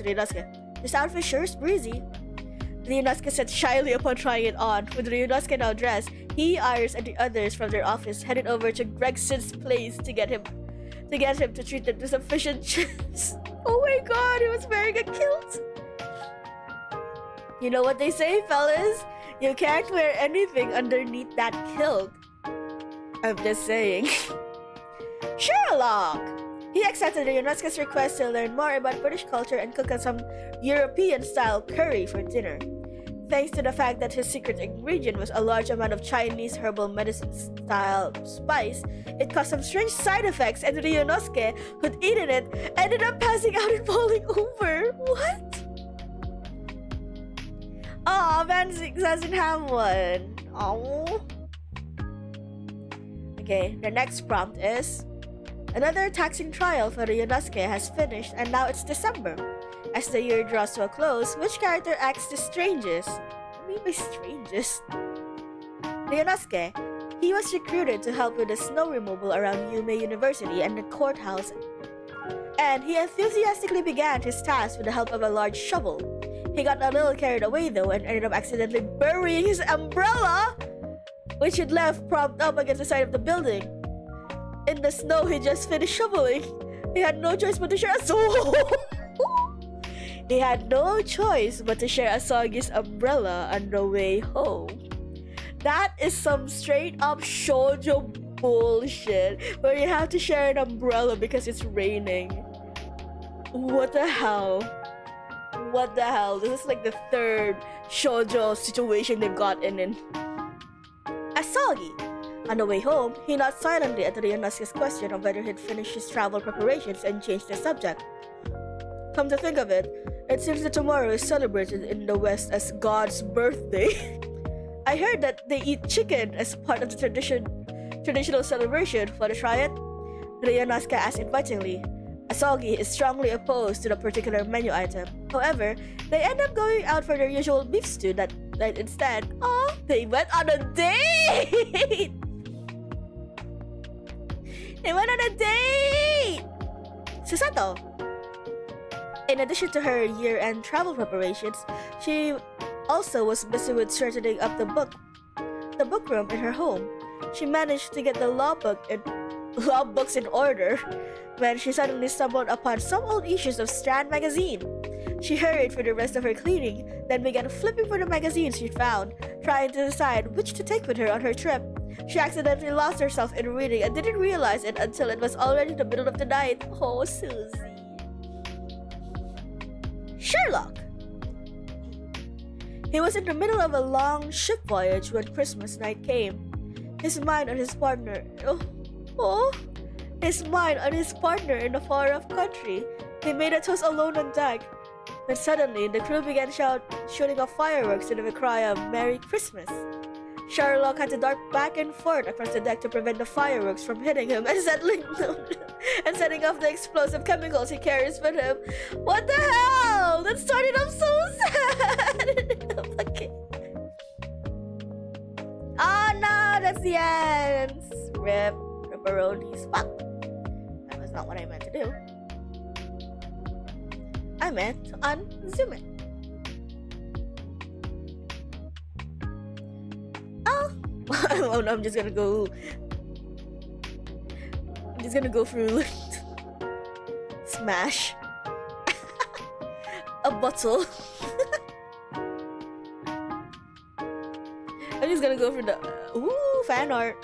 Ryunosuke. This outfit sure is breezy. Ryunosuke said shyly upon trying it on. With Ryunosuke now dressed, he, Iris, and the others from their office headed over to Gregson's place to get him to treat them to sufficient chips. Oh my god, he was wearing a kilt. You know what they say, fellas? You can't wear anything underneath that kilt. I'm just saying. Sherlock! He accepted Ryunosuke's request to learn more about British culture and cook some European-style curry for dinner. Thanks to the fact that his secret ingredient was a large amount of Chinese herbal medicine-style spice, it caused some strange side effects, and Ryunosuke, who'd eaten it, ended up passing out and falling over. What? Aw, Van Zix doesn't have one. Oh. Okay, the next prompt is... Another taxing trial for Ryunosuke has finished, and now it's December. As the year draws to a close, which character acts the strangest? What do you mean by strangest? Ryunosuke. He was recruited to help with the snow removal around Yume University and the courthouse, and he enthusiastically began his task with the help of a large shovel. He got a little carried away though and ended up accidentally burying his umbrella, which he'd left propped up against the side of the building. In the snow he just finished shoveling. He had no choice but to share a soul. He had no choice but to share Asagi's umbrella on the way home. That is some straight up shoujo bullshit where you have to share an umbrella because it's raining. What the hell? What the hell? This is like the third shoujo situation they've gotten in. Asagi. On the way home, he nodded silently at Ryunosuke's question of whether he'd finished his travel preparations and changed the subject. Come to think of it, it seems that tomorrow is celebrated in the West as God's birthday. I heard that they eat chicken as part of the traditional celebration. Want to try it? Ryunosuke asked invitingly. Asagi is strongly opposed to the particular menu item. However, they end up going out for their usual beef stew that night instead. Oh, they went on a date! They went on a date! Susato. In addition to her year-end travel preparations, she also was busy with straightening up the book room in her home. She managed to get the law books in order when she suddenly stumbled upon some old issues of Strand magazine. She hurried for the rest of her cleaning, then began flipping for the magazines she'd found, trying to decide which to take with her on her trip. She accidentally lost herself in reading and didn't realize it until it was already the middle of the night. Oh, Susie. Sherlock. He was in the middle of a long ship voyage when Christmas night came. His mind on his partner. His mind on his partner in a far-off country. He made a toast alone on deck. When suddenly, the crew began shooting off fireworks in a cry of Merry Christmas. Sherlock had to dart back and forth across the deck to prevent the fireworks from hitting him and setting off the explosive chemicals he carries with him. What the hell? That started off so sad! Okay. Oh no, that's the end! Rip, ripperonis. Fuck. That was not what I meant to do. I meant to unzoom it. Oh no, I'm just gonna go through smash a bottle. I'm just gonna go for the fan art.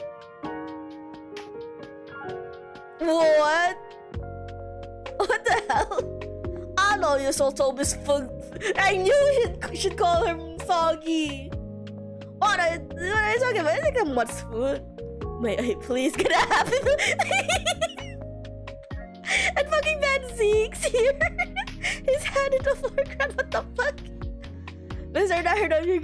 What the hell? I know you so Toby's fug. I knew you should call her Soggy. What are you talking about? It's like a mutt's food. May I please get a happy and fucking bad Zeke's here. His hand in the foreground. What the fuck? Mr. Naherdam, you're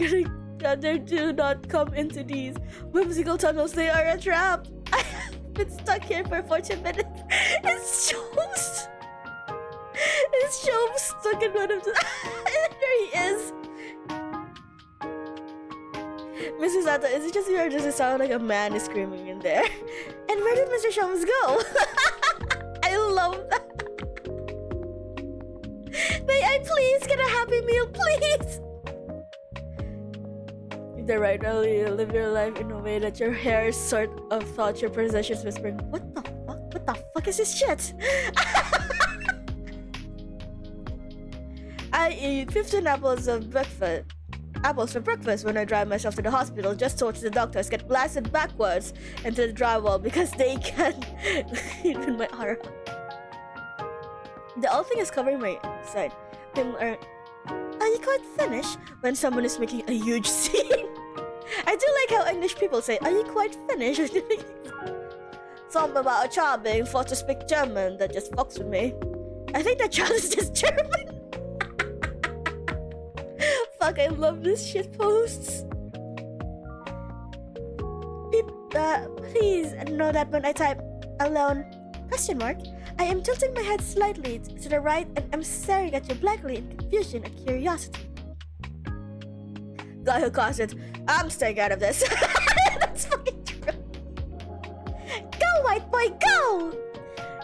gonna do not come into these whimsical tunnels. They are a trap. I have been stuck here for 40 minutes. It's Shows. It's Shows stuck in one of the. There he is. Mrs. Sato, is it just you or does it sound like a man is screaming in there? And where did Mr. Shums go? I love that. May I please get a Happy Meal, please? The right early, you live your life in a way that your hair sort of thought your possessions whispering, what the fuck? What the fuck is this shit? I eat 15 apples for breakfast when I drive myself to the hospital just to watch the doctors get blasted backwards into the drywall because they can't even my arm. The whole thing is covering my side. People are you quite finished when someone is making a huge scene? I do like how English people say, are you quite finished? Something about a child being forced to speak German that just fucks with me. I think that child is just German. Fuck, I love this shit posts. Please know that when I type alone I am tilting my head slightly to the right and I'm staring at you blankly in confusion and curiosity. Guy who caused it, I'm staying out of this. That's fucking true. Go, white boy, go!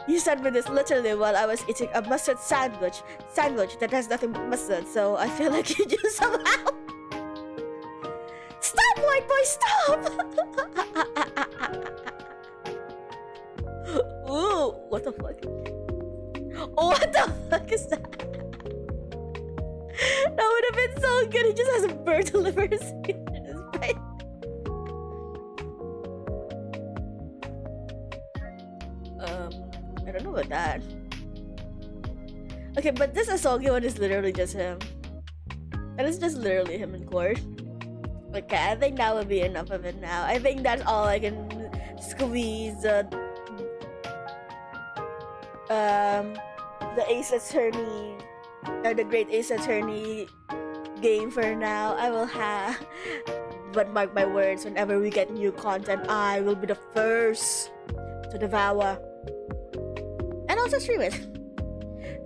You sent me this literally while I was eating a mustard sandwich that has nothing but mustard, so I feel like you do somehow. Stop, white boy, stop! Ooh, what the fuck? Oh, what the fuck is that? That would have been so good. He just has a bird delivery in his face. I don't know about that. Okay, but this Asogi one is literally just him. And it's just literally him in court. Okay, I think that would be enough of it now. I think that's all I can squeeze the Ace Attorney, or the Great Ace Attorney game for now. I will have, but mark my words, whenever we get new content, I will be the first to devour and also stream it.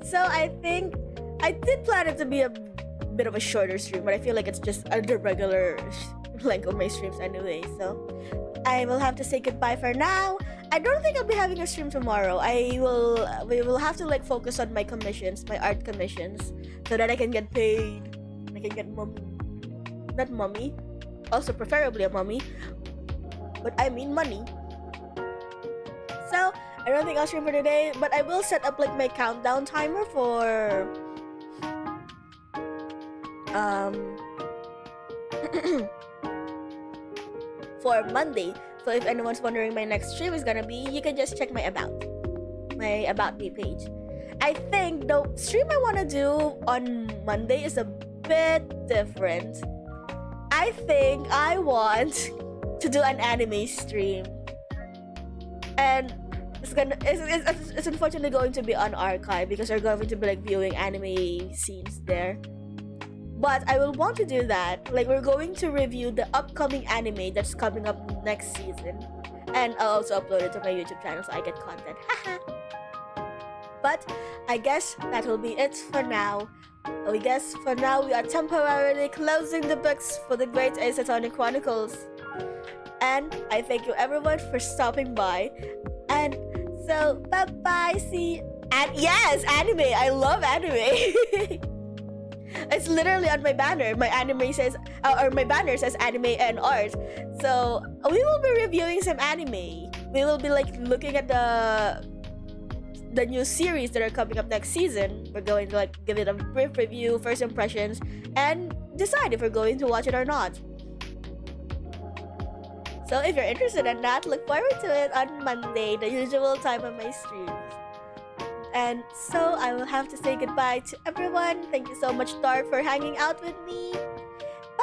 So I think I did plan it to be a bit of a shorter stream, but I feel like it's just the regular length of my streams anyway. So I will have to say goodbye for now. I don't think I'll be having a stream tomorrow. We will have to like focus on my commissions, my art commissions, so that I can get paid. I can get not mummy, also preferably a mummy, but I mean money. So I don't think I'll stream for today, but I will set up like my countdown timer for for Monday. So if anyone's wondering my next stream is gonna be, you can just check my about me page. I think the stream I want to do on Monday is a bit different. I think I want to do an anime stream, and it's unfortunately going to be on archive because we're going to be like viewing anime scenes there. But I will want to do that. Like, we're going to review the upcoming anime that's coming up next season, and I'll also upload it to my YouTube channel so I get content. But I guess that will be it for now. We are temporarily closing the books for the Great Ace Attorney Chronicles. And I thank you everyone for stopping by. And so, bye-bye, see. And yes, anime. I love anime. It's literally on my banner. My anime says, or my banner says anime and art. So we will be reviewing some anime. We will be like looking at the new series that are coming up next season. We're going to like give it a brief review, first impressions, and decide if we're going to watch it or not. So if you're interested in that, look forward to it on Monday, the usual time of my streams. And so I will have to say goodbye to everyone. Thank you so much, Dark, for hanging out with me.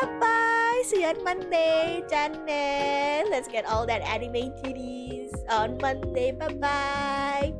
Bye-bye. See you on Monday, Janet. Let's get all that anime titties on Monday. Bye-bye.